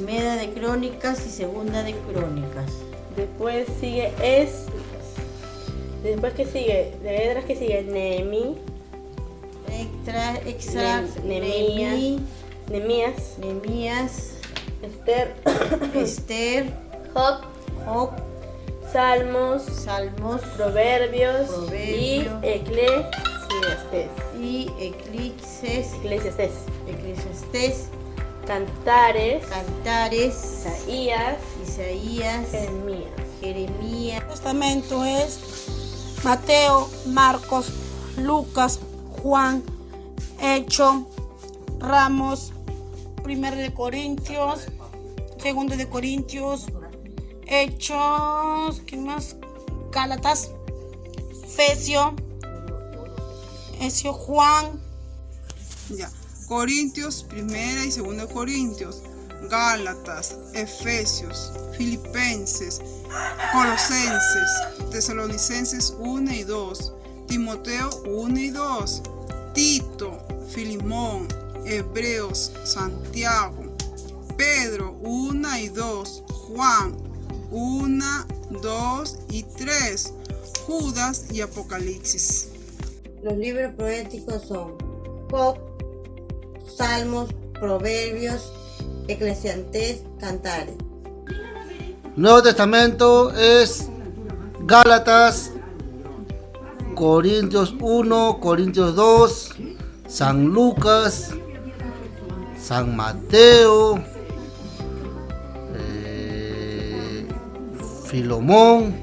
y segunda de Crónicas. Después sigue después que sigue de Esdras, que sigue Nehemías, Esther, Job, Salmos, Proverbios, y Eclesiastés, Cantares, Isaías, Jeremías. El testamento es Mateo, Marcos, Lucas, Juan, Hechos, Ramos, 1 de Corintios, 2 de Corintios, Hechos, ¿qué más? Gálatas, Efesios, Juan. Ya. Corintios, 1 y 2 Corintios, Gálatas, Efesios, Filipenses, Colosenses, Tesalonicenses 1 y 2, Timoteo 1 y 2, Tito, Filemón, Hebreos, Santiago, Pedro 1 y 2, Juan 1, 2 y 3, Judas y Apocalipsis. Los libros poéticos son Job, Salmos, Proverbios, Eclesiastés, Cantares. Nuevo Testamento es Gálatas, Corintios 1, Corintios 2, San Lucas, San Mateo, Filemón,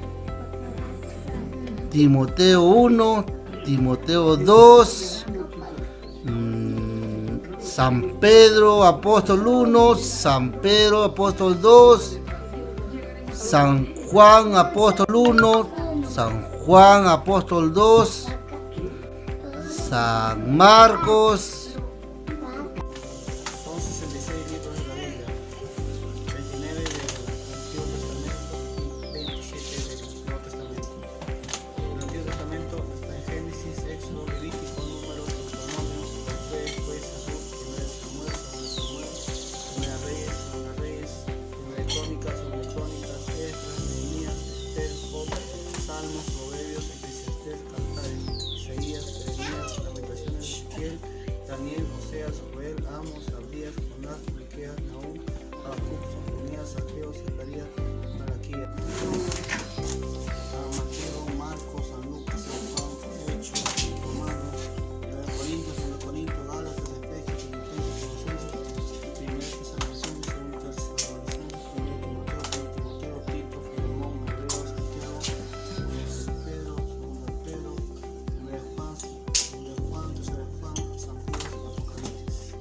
Timoteo 1, Timoteo 2, San Pedro Apóstol 1, San Pedro Apóstol 2, San Juan Apóstol 1, San Juan Apóstol 2, San Marcos. Son 66 libros de la Biblia, 29 del Antiguo Testamento y 27 del Nuevo Testamento. El Antiguo Testamento está en Génesis, Éxodo, Levítico, Números, Deuteronomio, Josué, Jueces, Ruth, 1 Samuel, 2 Samuel, 1 Reyes, 2 Reyes, 1 Crónicas, 2 Crónicas, Esdras, Nehemías, Esther, Job, Salmos, Proverbios, Eclesiastés, Cantares, Isaías, Jeremías, Lamentaciones, Ezequiel, Daniel, Oseas, Joel, Amos, Abdías, Jonás, Miqueas, Nahum, Habacuc, Sofonías, Ageo, Zacarías, Malaquías. San Mateo, Marcos, San Lucas, San Juan, Hechos, Romanos, 1 Corintios, 2 Corintios, Gálatas, Efesios, Filipenses, Colosenses, 1 Tesalonicenses, 2 Tesalonicenses, 1 Timoteo, Tito, Filemón, Hebreos, Santiago, 1 Pedro, 2 Pedro, 1 Juan, 3 Juan, San Pedro y Apocalipsis.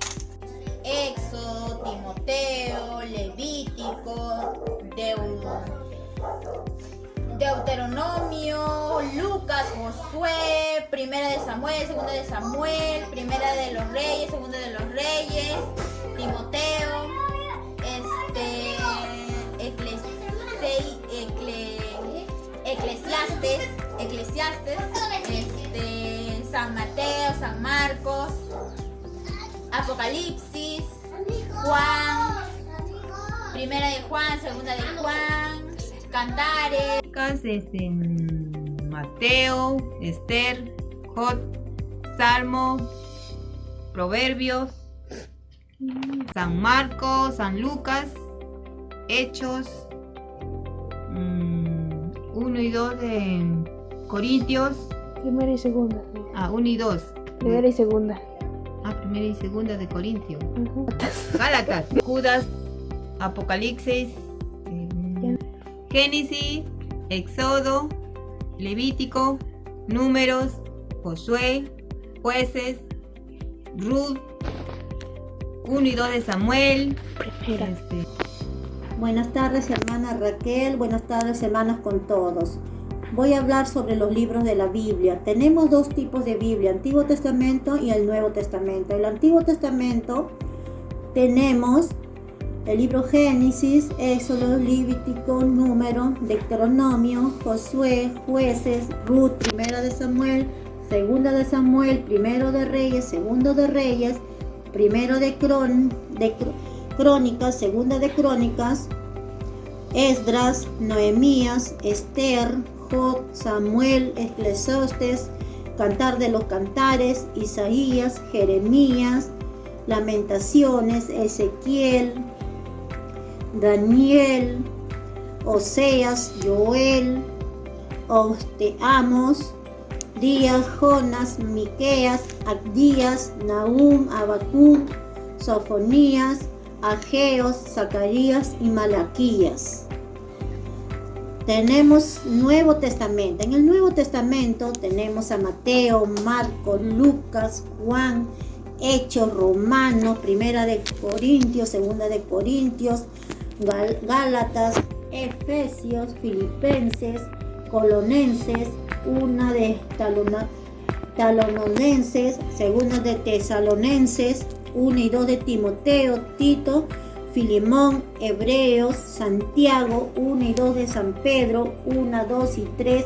Éxodo, Timoteo, Levítico, Deuteronomio, Lucas, Josué, 1 de Samuel, 2 de Samuel, 1 de los Reyes, 2 de los Reyes, Timoteo, Eclesiastes, San Mateo, San Marcos, Apocalipsis, Juan, 1 de Juan, 2 de Juan, Cantares. Mateo, Esther, Job, Salmo, Proverbios, San Marcos, San Lucas, Hechos, 1 y 2 de Corintios. Primera y segunda. 1 y 2. Primera y segunda. Primera y segunda de Corintios. Gálatas, Judas, Apocalipsis, Génesis, Éxodo, Levítico, Números, Josué, Jueces, Ruth, 1 y 2 de Samuel. Buenas tardes, hermana Raquel. Buenas tardes, hermanas con todos. Voy a hablar sobre los libros de la Biblia. Tenemos dos tipos de Biblia, Antiguo Testamento y el Nuevo Testamento. El Antiguo Testamento tenemos el libro Génesis, Éxodo, Levítico, Número, Deuteronomio, Josué, Jueces, Ruth, 1 de Samuel, 2 de Samuel, 1 de Reyes, 2 de Reyes, 1 de Crónicas, 2 de Crónicas, Esdras, Nehemías, Esther, Job, Samuel, Eclesiastés, Cantar de los Cantares, Isaías, Jeremías, Lamentaciones, Ezequiel, Daniel, Oseas, Joel, Amos, Días, Jonas, Miqueas, Abdías, Nahum, Habacuc, Sofonías, Ageo, Zacarías y Malaquías. Tenemos Nuevo Testamento. En el Nuevo Testamento tenemos a Mateo, Marcos, Lucas, Juan, Hechos, Romanos, Primera de Corintios, Segunda de Corintios, Gálatas, Efesios, Filipenses, Colonenses, una de Talononenses, Segunda de Tesalonenses, 1 y 2 de Timoteo, Tito, Filemón, Hebreos, Santiago, 1 y 2 de San Pedro, 1, 2 y 3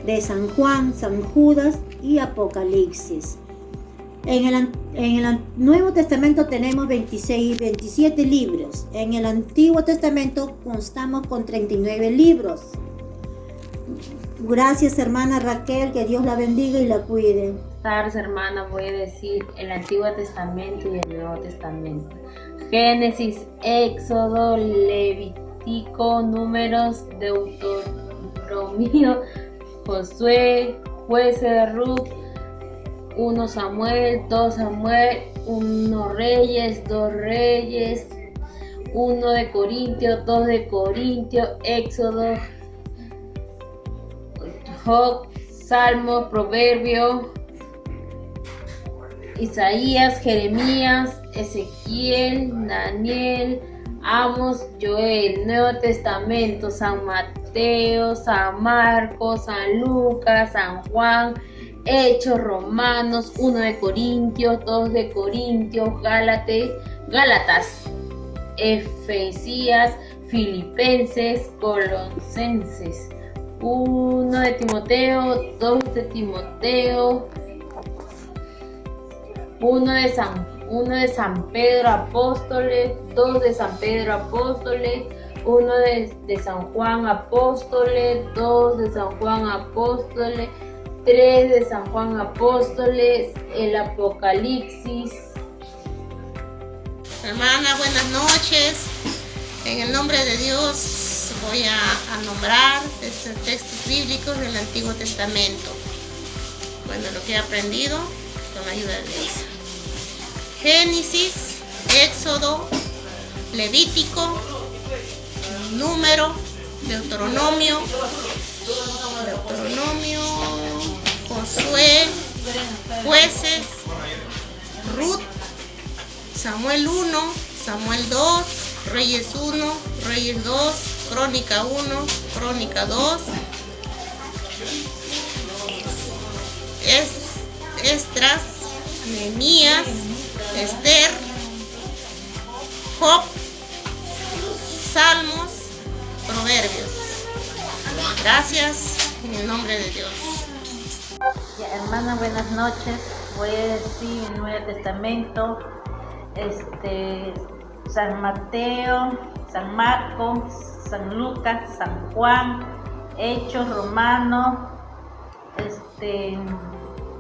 de San Juan, San Judas y Apocalipsis. En el Nuevo Testamento tenemos 27 libros. En el Antiguo Testamento constamos con 39 libros. Gracias, hermana Raquel, que Dios la bendiga y la cuide. Buenas tardes, hermana. Voy a decir el Antiguo Testamento y el Nuevo Testamento. Génesis, Éxodo, Levítico, Números, Deuteronomio, Josué, Jueces, Ruth, 1 Samuel, 2 Samuel, 1 Reyes, 2 Reyes, 1 de Corintios, 2 de Corintios, Éxodo, Job, Salmos, Proverbios, Isaías, Jeremías, Ezequiel, Daniel, Amos, Joel. Nuevo Testamento, San Mateo, San Marcos, San Lucas, San Juan, Hechos, Romanos, 1 de Corintios, 2 de Corintios, Gálatas, Efesias, Filipenses, Colosenses, 1 de Timoteo, 2 de Timoteo, 1 de San Pedro Apóstoles, 2 de San Pedro Apóstoles, 1 de San Juan Apóstoles, 2 de San Juan Apóstoles, 3 de San Juan Apóstoles, el Apocalipsis. Hermana, buenas noches. En el nombre de Dios voy a nombrar estos textos bíblicos del Antiguo Testamento. Bueno, lo que he aprendido con la ayuda de Dios. Génesis, Éxodo, Levítico, Número, Deuteronomio, Josué, Jueces, Ruth, Samuel 1, Samuel 2, Reyes 1, Reyes 2, Crónica 1, Crónica 2, Esdras, Nehemías, Esther, Job, Salmos, Proverbios. Gracias en el nombre de Dios. Hermana, buenas noches. Voy a decir el Nuevo Testamento, San Mateo, San Marcos, San Lucas, San Juan, Hechos, Romanos,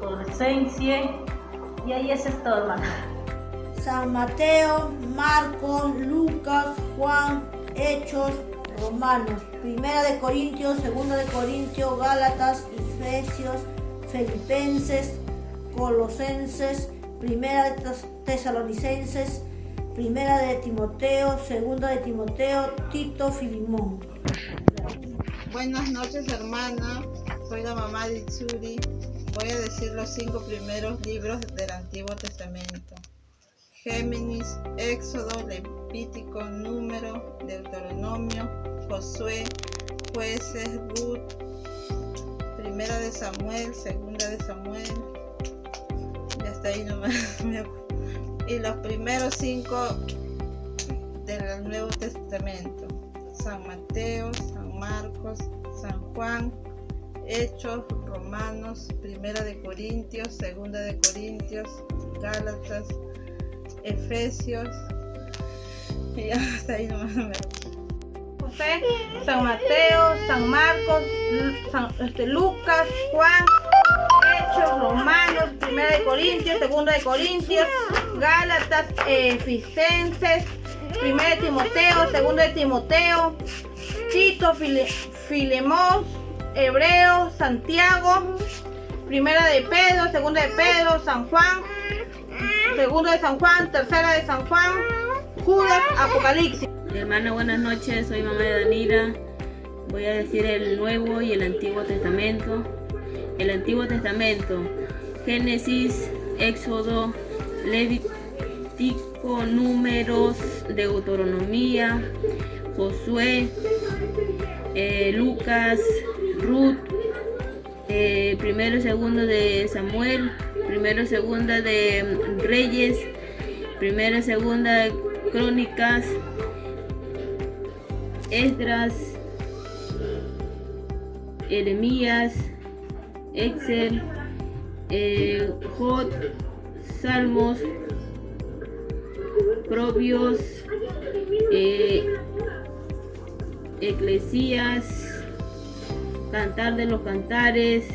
Colosenses, y ahí eso es todo, hermana. San Mateo, Marcos, Lucas, Juan, Hechos, Romanos, Primera de Corintios, Segunda de Corintios, Gálatas, Efesios, Filipenses, Colosenses, Primera de Tesalonicenses, Primera de Timoteo, Segunda de Timoteo, Tito, Filemón. Buenas noches, hermana. Soy la mamá de Itsuri. Voy a decir los 5 primeros libros del Antiguo Testamento. Génesis, Éxodo, Levítico, Número, Deuteronomio, Josué, Jueces, Ruth, Primera de Samuel, Segunda de Samuel, y hasta ahí nomás me acuerdo. Y los primeros 5 del Nuevo Testamento: San Mateo, San Marcos, San Juan, Hechos, Romanos, Primera de Corintios, Segunda de Corintios, Gálatas, Efesios, y hasta ahí nomás me José, San Mateo, San Marcos, Lucas, Juan, Hechos, Romanos, Primera de Corintios, Segunda de Corintios, Gálatas, Filipenses, Primera de Timoteo, Segunda de Timoteo, Tito, Filemón, Hebreo, Santiago, primera de Pedro, segunda de Pedro, San Juan, segunda de San Juan, tercera de San Juan, Judas, Apocalipsis. Hermana, buenas noches, soy mamá de Danila. Voy a decir el Nuevo y el Antiguo Testamento. El Antiguo Testamento: Génesis, Éxodo, Levítico, Números, Deuteronomía, Josué, Lucas, Ruth, primero y segundo de Samuel, primero y segunda de Reyes, primero y segunda de Crónicas, Esdras, Jeremías, Excel, Jod, Salmos, Proverbios, Eclesiastés, Cantar de los Cantares,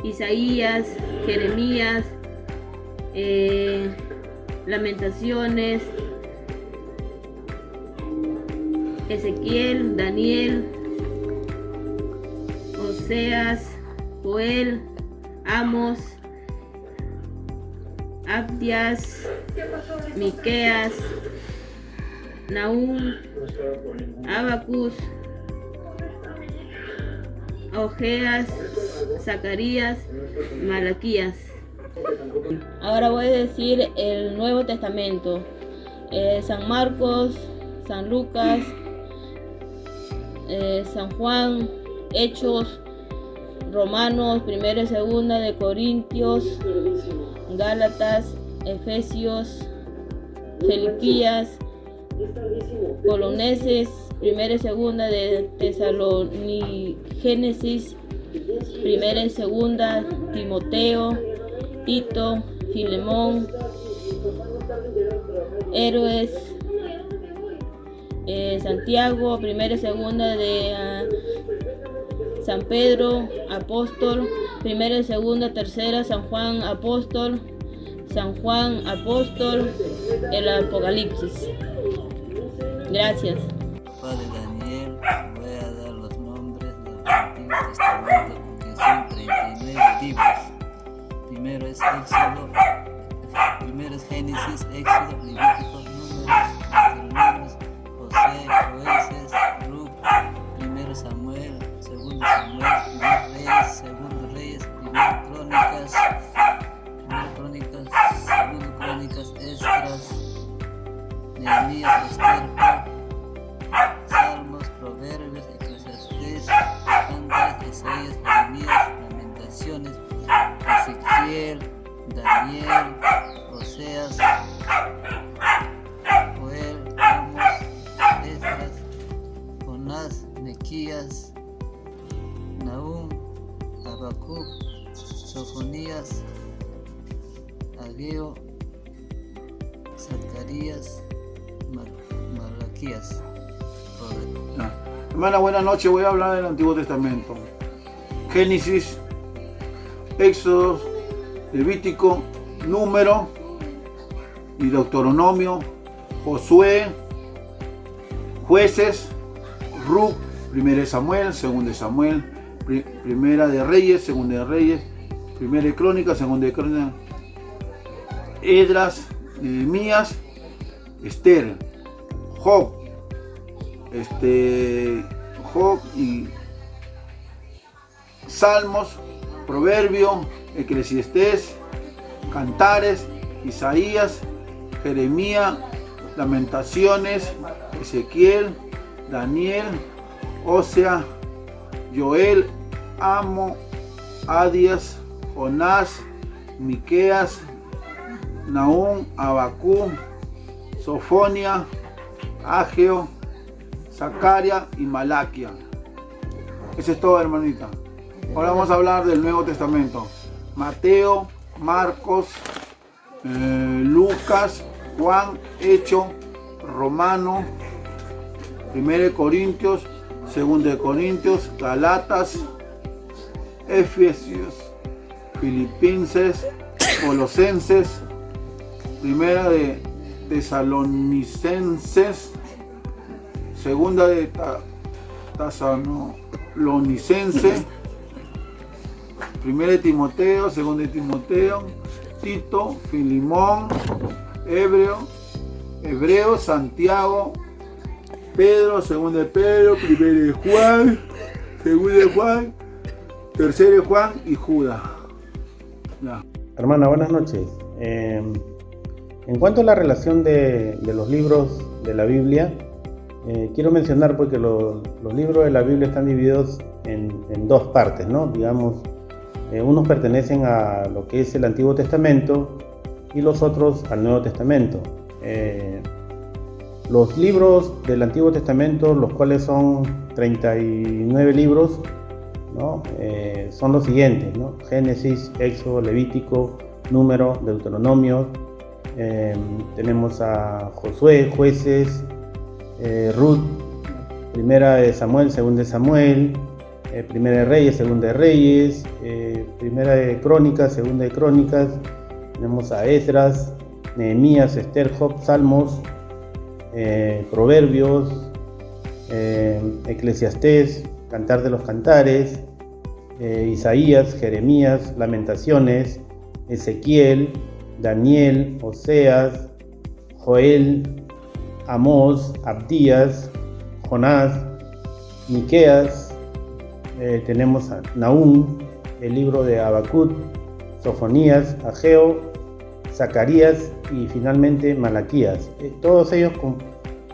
Isaías, Jeremías, Lamentaciones, Ezequiel, Daniel, Oseas, Joel, Amos, Abdías, Miqueas, Nahum, Abacus, Oseas, Zacarías, Malaquías. Ahora voy a decir el Nuevo Testamento: San Marcos, San Lucas, San Juan, Hechos, Romanos, primera y segunda de Corintios, Gálatas, Efesios, Filipenses, Colosenses, primera y segunda de Tesalonicenses, primera y segunda Timoteo, Tito, Filemón, Héroes, Santiago, primera y segunda de San Pedro, apóstol, primera y segunda, tercera, San Juan, apóstol, el Apocalipsis. Gracias. Padre Daniel, voy a dar los nombres del Antiguo Testamento porque son 39 libros. Primero es Éxodo, primero es Génesis, Éxodo, Levítico, Números, José, Jueces, Ruth, primero Samuel, segundo Samuel, primer Reyes, segundo Reyes, primero Crónicas, segundo Crónicas, Esdras, Nehemías, Esther, Salmos, Proverbios, Eclesiastés, Cantares, Isaías, Jeremías, Lamentaciones, Ezequiel, Daniel, Oseas, Joel, Amos, Esdras, Jonás, Miqueas, Nahum, Habacuc, Sofonías, Ageo, Zacarías, Malaquías. Hermana, buenas noches. Voy a hablar del Antiguo Testamento: Génesis, Éxodo, Levítico, Número y Deuteronomio, Josué, Jueces, Ruth, primera de Samuel, segunda de Samuel, primera de Reyes, segunda de Reyes, primera de Crónicas, segunda de Crónicas, Esdras, Nehemías, Esther, Job, Job y Salmos, Proverbio, Eclesiastés, Cantares, Isaías, Jeremías, Lamentaciones, Ezequiel, Daniel, Osea, Joel, Amo, Abdías, Jonás, Miqueas, Nahum, Habacuc, Sofonia, Ageo, Zacarías y Malaquías. Eso es todo, hermanita. Ahora vamos a hablar del Nuevo Testamento: Mateo, Marcos, Lucas, Juan, Hechos, Romano, 1 Corintios, 2 Corintios, Galatas, Efesios, Filipenses, Colosenses, 1 de Tesalonicenses, 2 de Tesalonicense, 1 Timoteo, 2 Timoteo, Tito, Filemón, Hebreo, Santiago, Pedro, 2 de Pedro, 1 de Juan, 2 de Juan, 3 de Juan y Judas. Ya. Hermana, buenas noches. En cuanto a la relación de los libros de la Biblia, quiero mencionar porque los libros de la Biblia están divididos en dos partes, ¿no? Digamos, unos pertenecen a lo que es el Antiguo Testamento y los otros al Nuevo Testamento. Los libros del Antiguo Testamento, los cuales son 39 libros, ¿no? Son los siguientes, ¿no? Génesis, Éxodo, Levítico, Número, Deuteronomio. Tenemos a Josué, Jueces, Ruth, Primera de Samuel, Segunda de Samuel, Primera de Reyes, Segunda de Reyes, Primera de Crónicas, Segunda de Crónicas. Tenemos a Esdras, Nehemías, Esther, Job, Salmos, Proverbios, Eclesiastés, Cantar de los Cantares, Isaías, Jeremías, Lamentaciones, Ezequiel, Daniel, Oseas, Joel, Amós, Abdías, Jonás, Miqueas, tenemos a Nahum, el libro de Habacuc, Sofonías, Ageo, Zacarías y finalmente Malaquías. Todos ellos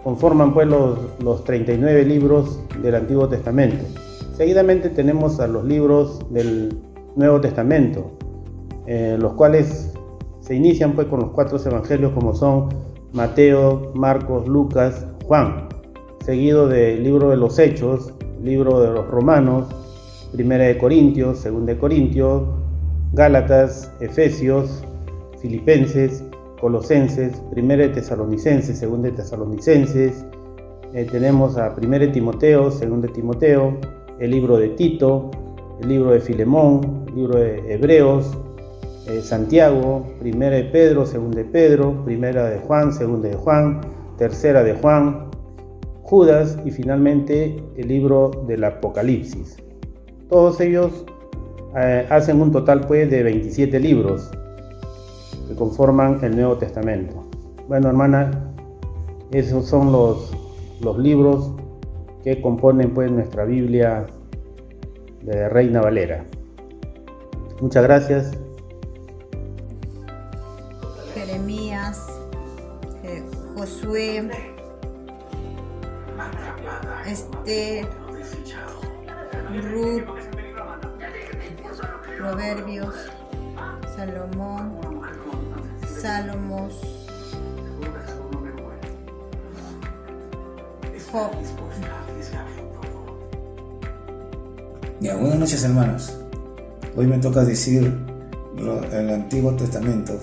conforman pues los 39 libros del Antiguo Testamento. Seguidamente tenemos a los libros del Nuevo Testamento, los cuales se inician pues con los 4 evangelios como son Mateo, Marcos, Lucas, Juan, seguido del libro de los Hechos, libro de los Romanos, Primera de Corintios, Segunda de Corintios, Gálatas, Efesios, Filipenses, Colosenses, Primera de Tesalonicenses, Segunda de Tesalonicenses, tenemos a Primera de Timoteo, Segunda de Timoteo, el libro de Tito, el libro de Filemón, el libro de Hebreos, Santiago, Primera de Pedro, Segunda de Pedro, Primera de Juan, Segunda de Juan, Tercera de Juan, Judas y finalmente el libro del Apocalipsis. Todos ellos hacen un total pues de 27 libros que conforman el Nuevo Testamento. Bueno, hermana, esos son los libros que componen pues nuestra Biblia de Reina Valera. Muchas gracias. Jeremías, Josué, Esther, Ruth, Proverbios, Salomón, Salmos, Job. Ya, buenas noches, hermanos. Hoy me toca decir el Antiguo Testamento,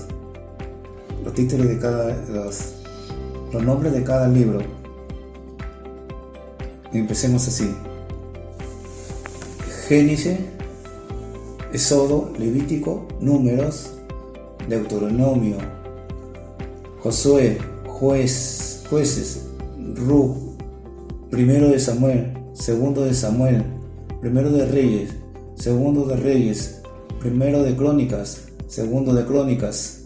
los títulos de los nombres de cada libro. Empecemos así: Génesis, Éxodo, Levítico, Números, Deuteronomio, Josué, Jueces, Ruth, Primero de Samuel, Segundo de Samuel, Primero de Reyes, Segundo de Reyes, Primero de Crónicas, Segundo de Crónicas,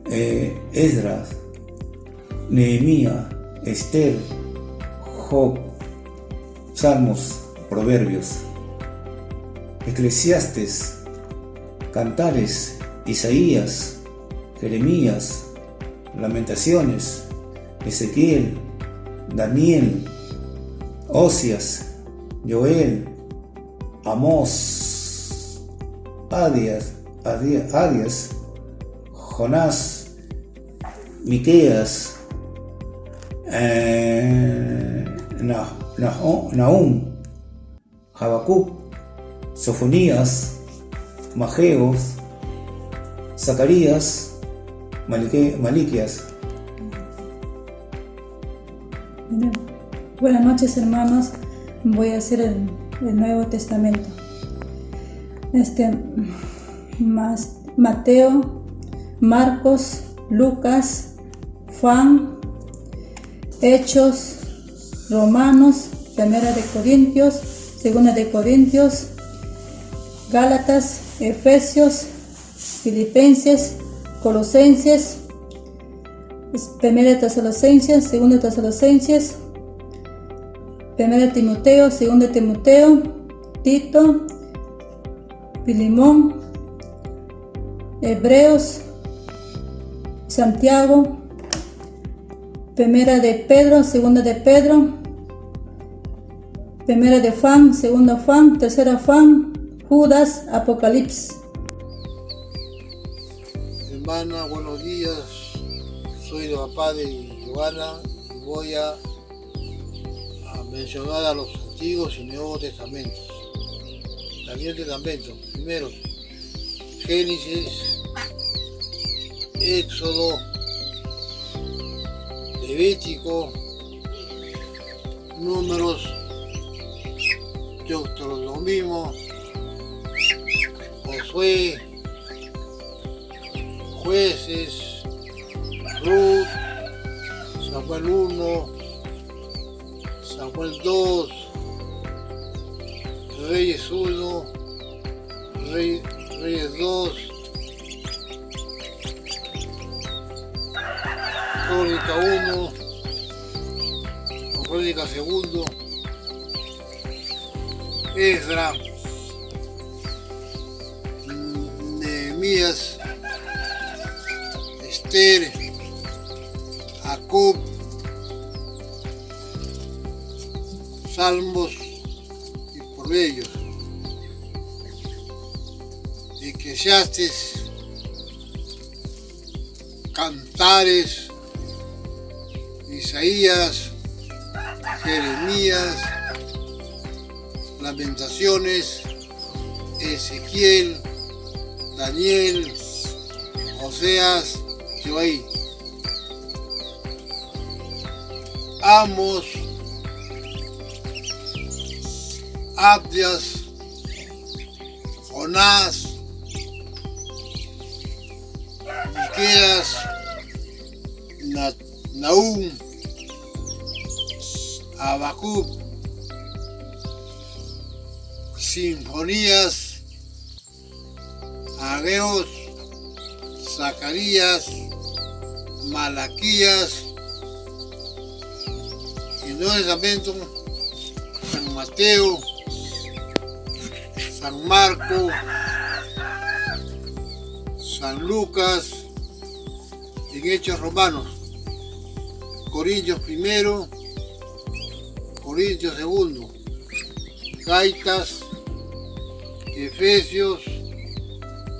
Esdras, Nehemías, Esther, Job, Salmos, Proverbios, Eclesiastes, Cantares, Isaías, Jeremías, Lamentaciones, Ezequiel, Daniel, Oseas, Joel, Amós, Abdías, Jonás, Miqueas, Nahum, Habacuc, Sofonías, Mageos, Zacarías, Malaquías. Buenas noches, hermanos. Voy a hacer el Nuevo Testamento. Mateo, Marcos, Lucas, Juan, Hechos, Romanos, Primera de Corintios, Segunda de Corintios, Gálatas, Efesios, Filipenses, Colosenses, Primera de Tesalonicenses, Segunda de Tesalonicenses, Primera de Timoteo, Segunda de Timoteo, Tito, Filemón, Hebreos, Santiago, Primera de Pedro, Segunda de Pedro, Primera de Juan, Segunda Juan, Tercera Juan, Judas, Apocalipsis. Hermana, buenos días. Soy el papá de Giovanna y voy a mencionar a los Antiguos y Nuevos Testamentos. Daniel Testamento, primero, Génesis, Éxodo, Levítico, Números, Deuteronomio, Josué, Jueces, Ruth, Samuel 1, Samuel 2, Reyes 1, Reyes 2, Crónica 1, Crónica 2, Esdras, Nehemías, Esther, Jacob, Salmos y Proverbios, Eclesiastes, Cantares, Isaías, Jeremías, Lamentaciones, Ezequiel, Daniel, Oseas, Joel, Amos, Abdias, Jonás, Miqueas, Nahum, Habacuc, Sinfonías, Ageos, Zacarías, Malaquías, y el Nuevo Testamento, San Mateo, San Marco, San Lucas, en Hechos Romanos, Corintios primero, Corintios segundo, Gaitas, Efesios,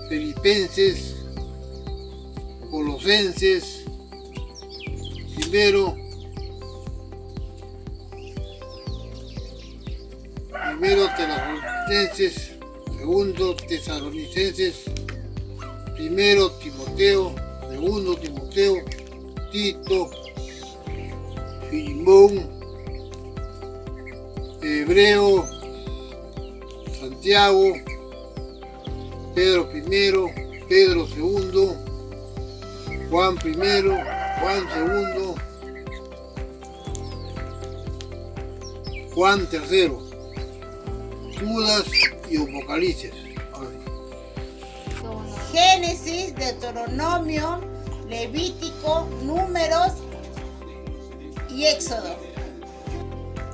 Filipenses, Colosenses, primero Tesalonicenses, segundo Tesalonicenses, primero Timoteo, segundo Timoteo, Tito, Filemón, Hebreo, Santiago, Pedro primero, Pedro segundo, Juan primero, Juan segundo, Juan tercero, Judas y Apocalipsis. Génesis, Deuteronomio, Levítico, Números y Éxodo.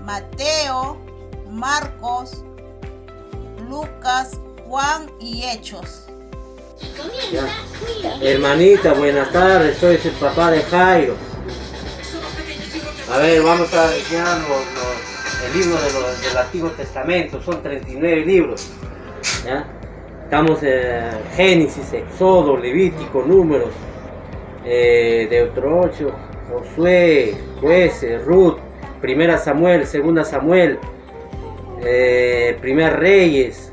Mateo, Marcos, Lucas, Juan y Hechos. Hermanita, buenas tardes, soy el papá de Jairo. A ver, vamos a enseñar el libro del Antiguo Testamento, son 39 libros. ¿Ya? Estamos en Génesis, Éxodo, Levítico, Números, Deuteronomio, Josué, Jueces, Ruth, Primera Samuel, Segunda Samuel, Primera Reyes,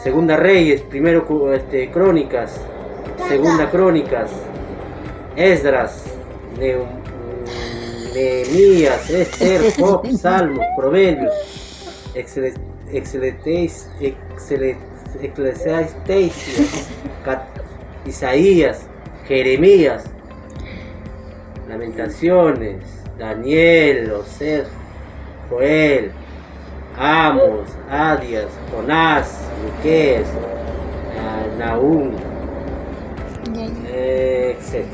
Segunda Reyes, Primero Crónicas, Segunda Crónicas, Esdras, Nehemías, Esther, Job, Salmos, Proverbios, Eclesiastes, Isaías, Jeremías, Lamentaciones, Daniel, Oseas, Joel, Amos, Adias, Jonás, Miqueas, Nahum, etc.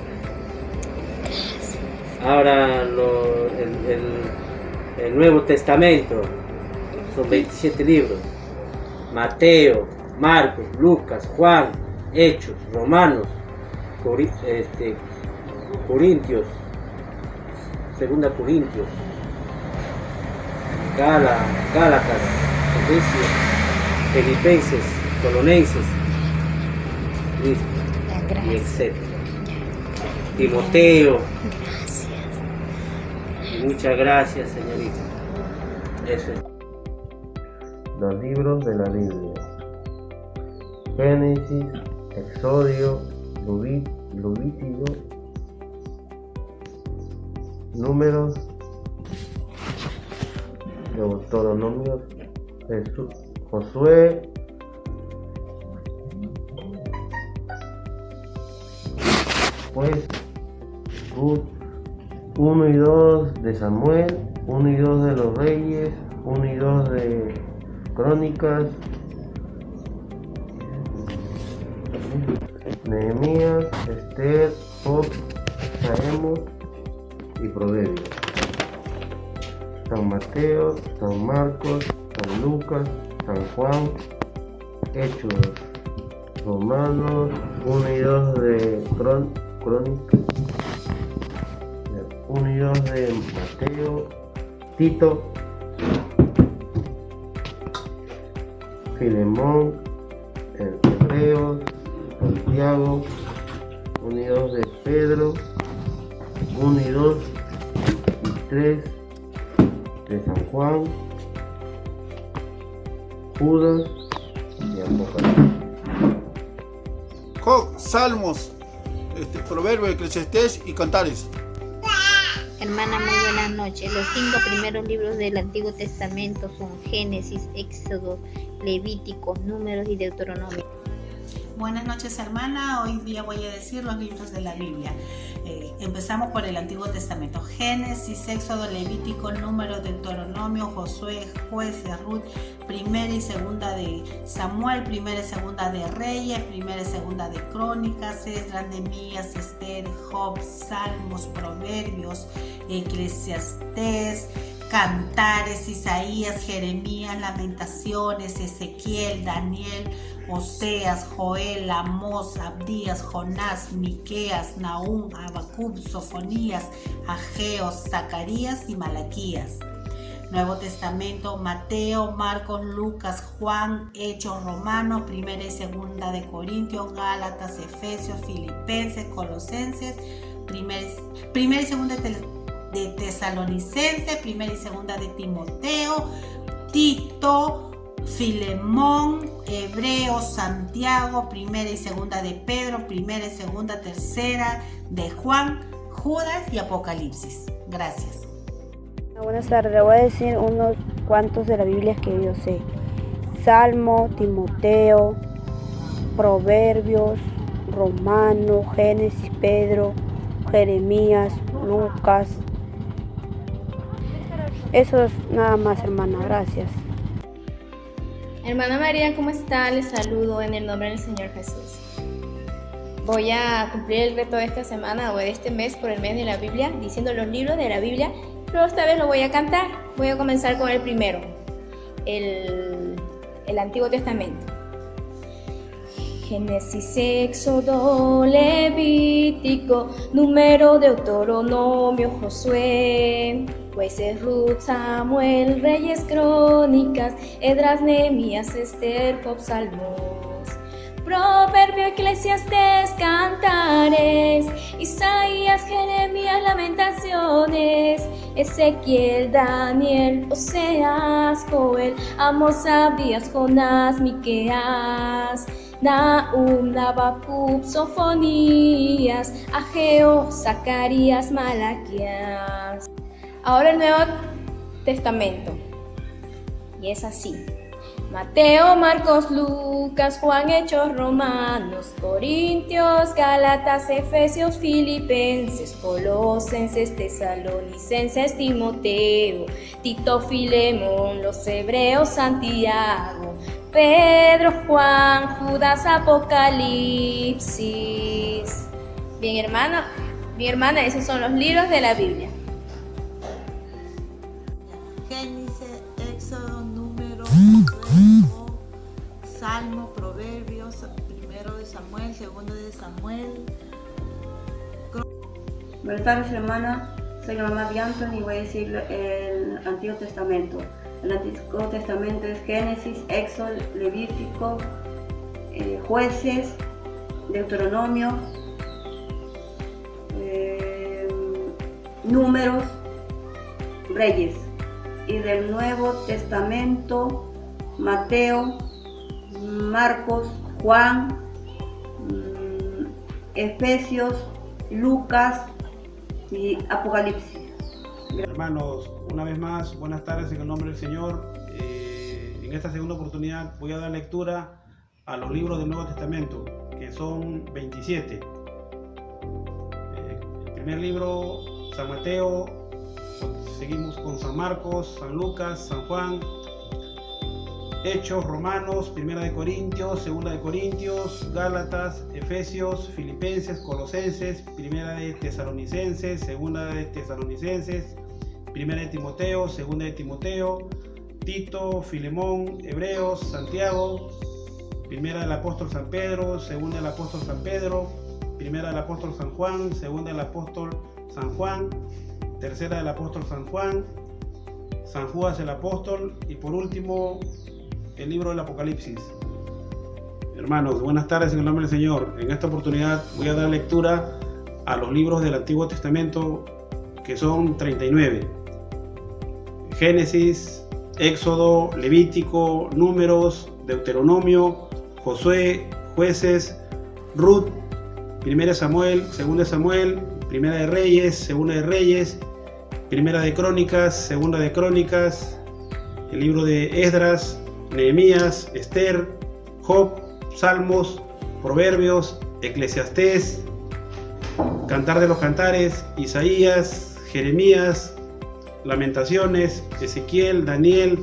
Ahora el Nuevo Testamento son 27 libros: Mateo, Marcos, Lucas, Juan, Hechos, Romanos, Corintios, 2 Corintios, Gálatas, Efesios, Filipenses, Colonenses, listo, y etc. Timoteo. Muchas gracias, señorita. Eso es. Los libros de la Biblia: Génesis, Éxodo, Levítico, Números, Deuteronomio, Josué, pues Ruth, 1 y 2 de Samuel, 1 y 2 de los Reyes, 1 y 2 de Crónicas, Nehemías, Esther, Job, Salmos y Proverbios. San Mateo, San Marcos, San Lucas, San Juan, Hechos, Romanos, 1 y 2 de Crónicas, 1 y 2 de Mateo, Tito, Filemón, Hebreos, Santiago, 1 y 2 de Pedro, 1 y 2 y 3 de San Juan, Judas y Apocalipsis. Salmos, Proverbios, Eclesiastés y Cantares. Hermana, muy buenas noches. Los 5 primeros libros del Antiguo Testamento son Génesis, Éxodo, Levítico, Números y Deuteronomio. Buenas noches, hermana. Hoy día voy a decir los libros de la Biblia. Empezamos por el Antiguo Testamento: Génesis, Éxodo, Levítico, Números, Deuteronomio, Josué, Jueces, Ruth, Primera y Segunda de Samuel, Primera y Segunda de Reyes, Primera y Segunda de Crónicas, Esdras, Nehemías, Esther, Job, Salmos, Proverbios, Eclesiastés, Cantares, Isaías, Jeremías, Lamentaciones, Ezequiel, Daniel, Oseas, Joel, Amós, Abdías, Jonás, Miqueas, Nahum, Habacuc, Sofonías, Ageo, Zacarías y Malaquías. Nuevo Testamento: Mateo, Marcos, Lucas, Juan, Hechos, Romanos, Primera y Segunda de Corintios, Gálatas, Efesios, Filipenses, Colosenses, Primera y Segunda de Tesalonicenses, Primera y Segunda de Timoteo, Tito, Filemón, Hebreos, Santiago, Primera y Segunda de Pedro, Primera y Segunda, Tercera de Juan, Judas y Apocalipsis. Gracias. Buenas tardes, le voy a decir unos cuantos de la Biblia que yo sé: Salmo, Timoteo, Proverbios, Romano, Génesis, Pedro, Jeremías, Lucas. Eso es nada más, hermana. Gracias. Hermana María, ¿cómo está? Les saludo en el nombre del Señor Jesús. Voy a cumplir el reto de esta semana o de este mes por el mes de la Biblia, diciendo los libros de la Biblia, pero esta vez lo voy a cantar. Voy a comenzar con el primero, el Antiguo Testamento. Génesis, Éxodo, Levítico, Número, Deuteronomio, Josué, Jueces, Ruth, Samuel, Reyes, Crónicas, Esdras, Nehemías, Esther, Job, Salmos, Proverbio, Eclesiastés, Cantares, Isaías, Jeremías, Lamentaciones, Ezequiel, Daniel, Oseas, Joel, Amós, Abdías, Jonás, Miqueas, Nahum, Habacuc, Sofonías, Ageo, Zacarías, Malaquías. Ahora el Nuevo Testamento. Y es así: Mateo, Marcos, Lucas, Lucas, Juan, Hechos, Romanos, Corintios, Gálatas, Efesios, Filipenses, Colosenses, Tesalonicenses, Timoteo, Tito, Filemón, los Hebreos, Santiago, Pedro, Juan, Judas, Apocalipsis. Bien, hermana, esos son los libros de la Biblia. Génesis, Éxodo, Números, Salmo, Proverbios, primero de Samuel, segundo de Samuel. Buenas tardes, hermana. Soy la mamá de Anthony y voy a decir el Antiguo Testamento. El Antiguo Testamento es Génesis, Éxodo, Levítico, Jueces, Deuteronomio, Números, Reyes. Y del Nuevo Testamento, Mateo, Marcos, Juan, Efesios, Lucas y Apocalipsis. Hermanos, una vez más, buenas tardes en el nombre del Señor. En esta segunda oportunidad voy a dar lectura a los libros del Nuevo Testamento, que son 27. El primer libro, San Mateo, seguimos con San Marcos, San Lucas, San Juan, Hechos, Romanos, Primera de Corintios, Segunda de Corintios, Gálatas, Efesios, Filipenses, Colosenses, Primera de Tesalonicenses, Segunda de Tesalonicenses, Primera de Timoteo, Segunda de Timoteo, Tito, Filemón, Hebreos, Santiago, Primera del Apóstol San Pedro, Segunda del Apóstol San Pedro, Primera del Apóstol San Juan, Segunda del Apóstol San Juan, Tercera del Apóstol San Juan, San Judas el Apóstol y por último el libro del Apocalipsis. Hermanos, buenas tardes en el nombre del Señor. En esta oportunidad voy a dar lectura a los libros del Antiguo Testamento, que son 39. Génesis, Éxodo, Levítico, Números, Deuteronomio, Josué, Jueces, Ruth, Primera de Samuel, Segunda de Samuel, Primera de Reyes, Segunda de Reyes, Primera de Crónicas, Segunda de Crónicas, el libro de Esdras, Nehemías, Esther, Job, Salmos, Proverbios, Eclesiastés, Cantar de los Cantares, Isaías, Jeremías, Lamentaciones, Ezequiel, Daniel,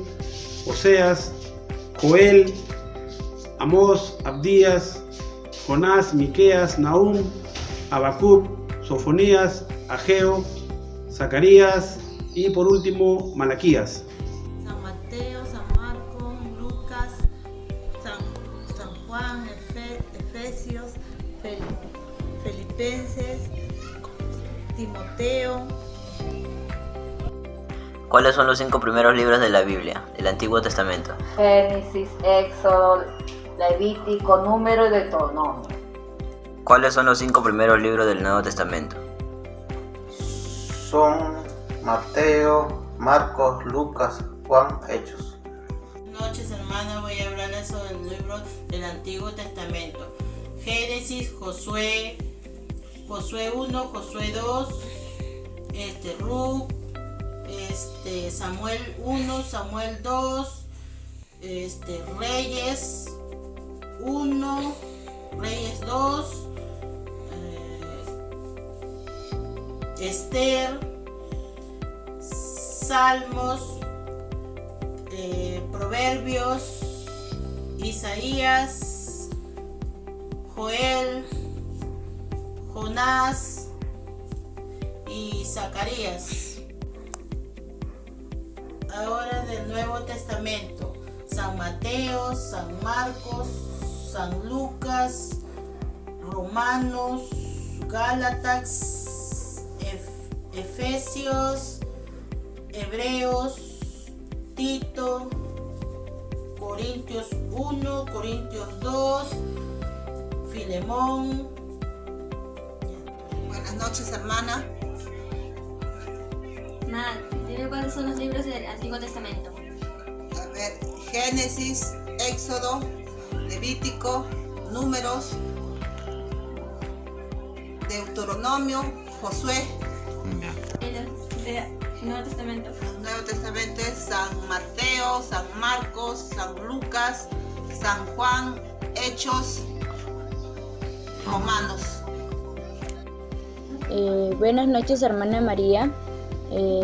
Oseas, Joel, Amós, Abdías, Jonás, Miqueas, Nahum, Habacuc, Sofonías, Ageo, Zacarías y por último Malaquías. San Mateo, San Marcos, Lucas, San Juan, Efesios, Filipenses, Timoteo. ¿Cuáles son los 5 primeros libros de la Biblia, del Antiguo Testamento? Génesis, Éxodo, Levítico, Número y Deuteronomio. ¿Cuáles son los 5 primeros libros del Nuevo Testamento? Son Mateo, Marcos, Lucas, Juan, Hechos. Buenas noches, hermanos. Voy a hablarles sobre el libro del Antiguo Testamento. Génesis, Josué 1, Josué 2, Ruth, Samuel 1, Samuel 2, Reyes 1, Reyes 2, Esther, Salmos, Proverbios, Isaías, Joel, Jonás y Zacarías. Ahora del Nuevo Testamento: San Mateo, San Marcos, San Lucas, Romanos, Gálatas, Efesios, Hebreos, Tito, Corintios 1, Corintios 2, Filemón. Buenas noches, hermana. Dime cuáles son los libros del Antiguo Testamento. A ver, Génesis, Éxodo, Levítico, Números, Deuteronomio, Josué. El Nuevo Testamento. El Nuevo Testamento es San Mateo, San Marcos, San Lucas, San Juan, Hechos, Romanos. Buenas noches, hermana María.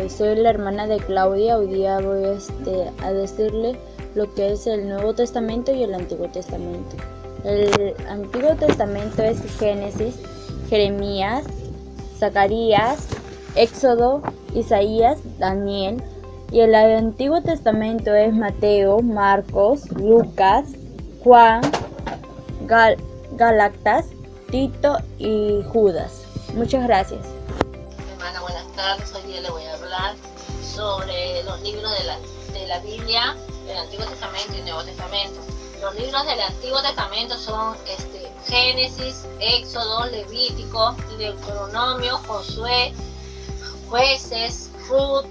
Soy la hermana de Claudia. Hoy día voy a decirle lo que es el Nuevo Testamento y el Antiguo Testamento. El Antiguo Testamento es Génesis, Jeremías, Zacarías, Éxodo, Isaías, Daniel. Y el Antiguo Testamento es Mateo, Marcos, Lucas, Juan, Gálatas, Tito y Judas. Muchas gracias. Hermana, buenas tardes. Hoy día le voy a hablar sobre los libros de la Biblia, el Antiguo Testamento y el Nuevo Testamento. Los libros del Antiguo Testamento son Génesis, Éxodo, Levítico, Deuteronomio, Josué, Jueces, Ruth,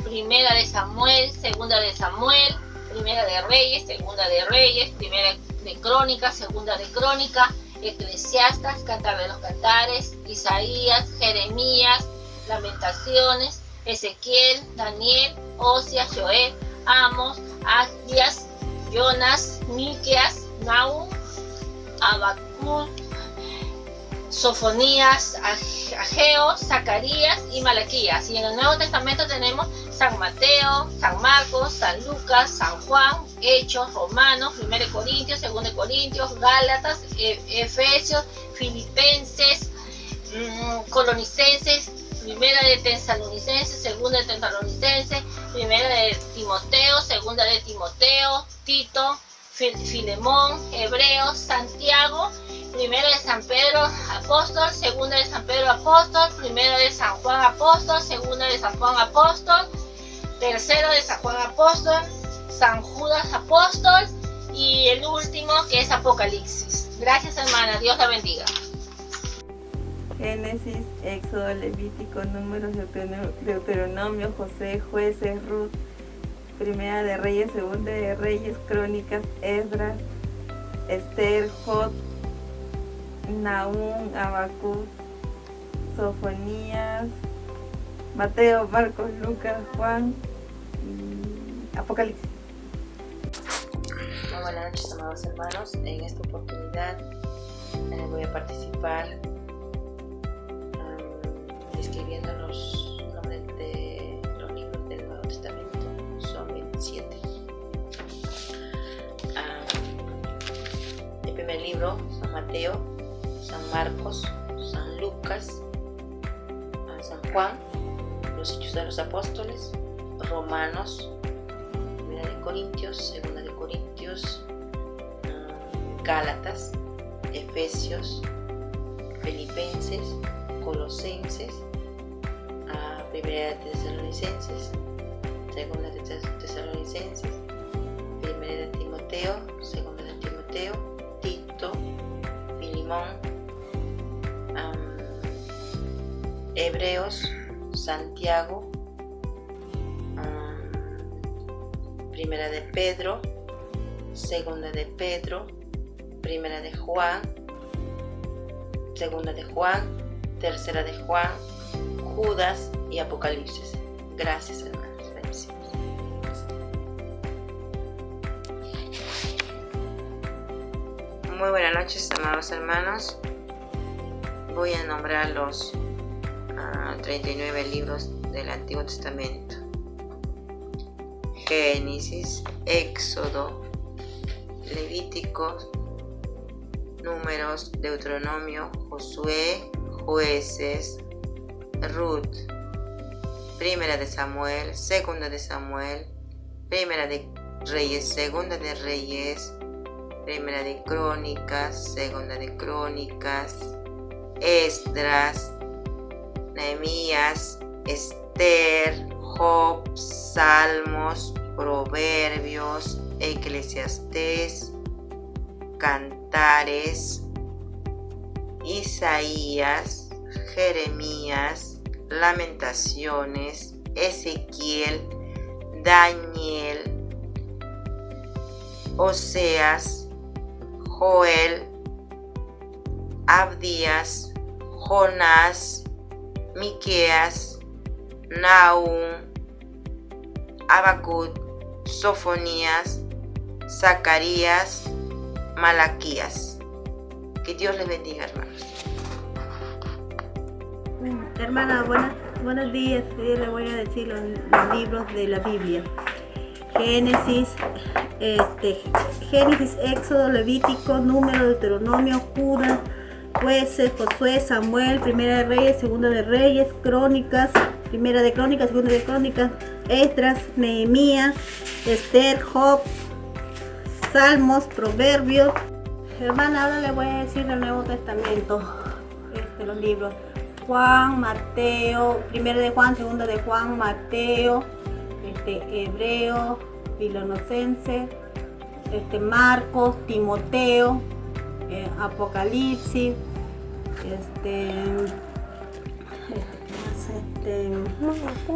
Primera de Samuel, Segunda de Samuel, Primera de Reyes, Segunda de Reyes, Primera de Crónicas, Segunda de Crónicas, Eclesiastas, Cantar de los Cantares, Isaías, Jeremías, Lamentaciones, Ezequiel, Daniel, Oseas, Joel, Amos, Abdías, Jonas, Miqueas, Nahum, Habacuc, Sofonías, Ageo, Zacarías y Malaquías. Y en el Nuevo Testamento tenemos San Mateo, San Marcos, San Lucas, San Juan, Hechos, Romanos, 1 Corintios, 2 Corintios, Gálatas, Efesios, Filipenses, Colonicenses, 1 de Tesalonicenses, 2 de Tesalonicenses, 1 de Timoteo, 2 de Timoteo, Tito, Filemón, Hebreos, Santiago, 1 de San Pedro Apóstol, 2 de San Pedro Apóstol, 1 de San Juan Apóstol, 2 de San Juan Apóstol, 3 de San Juan Apóstol, San Judas Apóstol y el último que es Apocalipsis. Gracias, hermana, Dios la bendiga. Génesis, Éxodo, Levítico, Números, Deuteronomio, José, Jueces, Ruth, Primera de Reyes, Segunda de Reyes, Crónicas, Esdras, Esther, Jod, Nahum, Habacuc, Sofonías, Mateo, Marcos, Lucas, Juan y Apocalipsis. Muy buenas noches, amados hermanos. En esta oportunidad voy a participar escribiendo los nombres de los libros del Nuevo Testamento. Son 27. El primer libro, San Mateo, San Marcos, San Lucas, San Juan, los Hechos de los Apóstoles, Romanos, 1 de Corintios, 2 de Corintios, Gálatas, Efesios, Filipenses, Colosenses, 1 de Tesalonicenses, 2 de Tesalonicenses, 1 de Timoteo, 2 de Timoteo, Tito, Filemón, Hebreos, Santiago, 1 de Pedro, 2 de Pedro, 1 de Juan, 2 de Juan, 3 de Juan, Judas y Apocalipsis. Gracias, hermanos. Bendiciones. Muy buenas noches, amados hermanos. Voy a nombrar los 39 libros del Antiguo Testamento. Génesis, Éxodo, Levítico, Números, Deuteronomio, Josué, Jueces, Ruth, 1 de Samuel, 2 de Samuel, 1 de Reyes, 2 de Reyes, 1 de Crónicas, 2 de Crónicas, Esdras, Nehemías, Esther, Job, Salmos, Proverbios, Eclesiastés, Cantares, Isaías, Jeremías, Lamentaciones, Ezequiel, Daniel, Oseas, Joel, Abdías, Jonás, Miqueas, Nahum, Habacuc, Sofonías, Zacarías, Malaquías. Que Dios les bendiga, hermanos. Hermana, buenos días. Hoy le voy a decir los libros de la Biblia. Génesis, Éxodo, Levítico, Número, Deuteronomio, Judas, Jueces, Josué, Samuel, Primera de Reyes, Segunda de Reyes, Crónicas, Primera de Crónicas, Segunda de Crónicas, Esdras, Nehemías, Esther, Job, Salmos, Proverbios. Hermana, ahora le voy a decir el Nuevo Testamento, los libros. Juan, Mateo, Primera de Juan, Segunda de Juan, Mateo, Hebreo, Filonicenses, Marcos, Timoteo, Apocalipsis,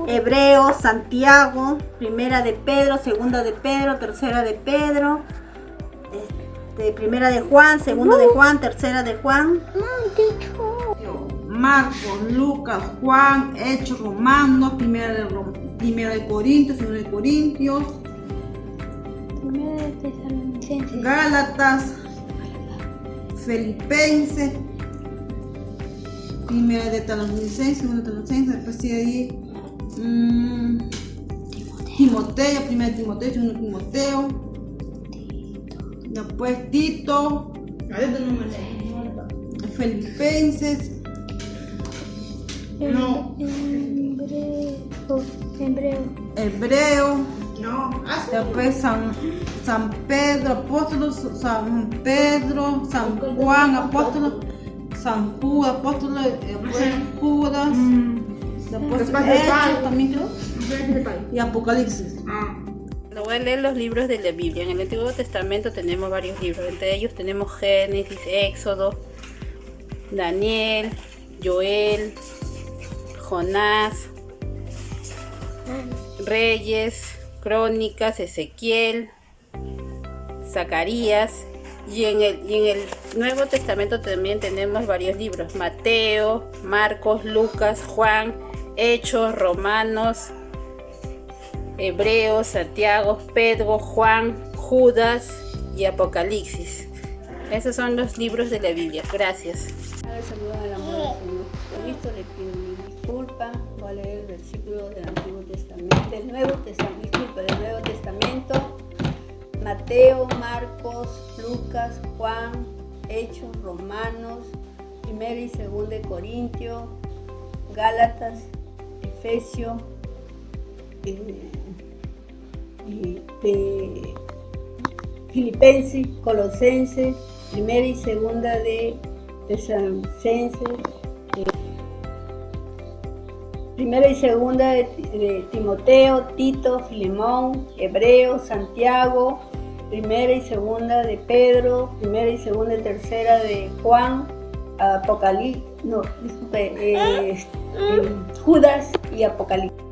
Hebreo, Santiago, Primera de Pedro, Segunda de Pedro, Tercera de Pedro, Primera de Juan, Segunda de Juan, Tercera de Juan, Marcos, Lucas, Juan, Hechos, Romanos, Primera de Corintios, Segunda de Corintios, Gálatas, Filipenses, Primera de Tesalonicenses, Segunda de Tesalonicenses, después sigue ahí Timoteo, Primera de Timoteo, Segunda de Timoteo, después Tito, Filipenses, Hebreo, después San Pedro, apóstol, San Pedro, San Juan, apóstol, San Judas, apóstol, Judas, después Hechos también creo, y Apocalipsis. Le voy a leer los libros de la Biblia. En el Antiguo Testamento tenemos varios libros, entre ellos tenemos Génesis, Éxodo, Daniel, Joel, Jonás, Reyes, Crónicas, Ezequiel, Zacarías, y en el Nuevo Testamento también tenemos varios libros: Mateo, Marcos, Lucas, Juan, Hechos, Romanos, Hebreo, Santiago, Pedro, Juan, Judas y Apocalipsis. Esos son los libros de la Biblia. Gracias. Saludos al amor del Señor Jesucristo, le pido mi disculpa. Voy a leer el versículo del Antiguo Testamento, del Nuevo Testamento, Mateo, Marcos, Lucas, Juan, Hechos, Romanos, Primera y Segunda de Corintios, Gálatas, Efesios, Filipenses, Colosenses, Primera y Segunda de Tesalonicenses, Primera y Segunda de Timoteo, Tito, Filemón, Hebreo, Santiago, Primera y Segunda de Pedro, Primera y Segunda y Tercera de Juan, Judas y Apocalipsis.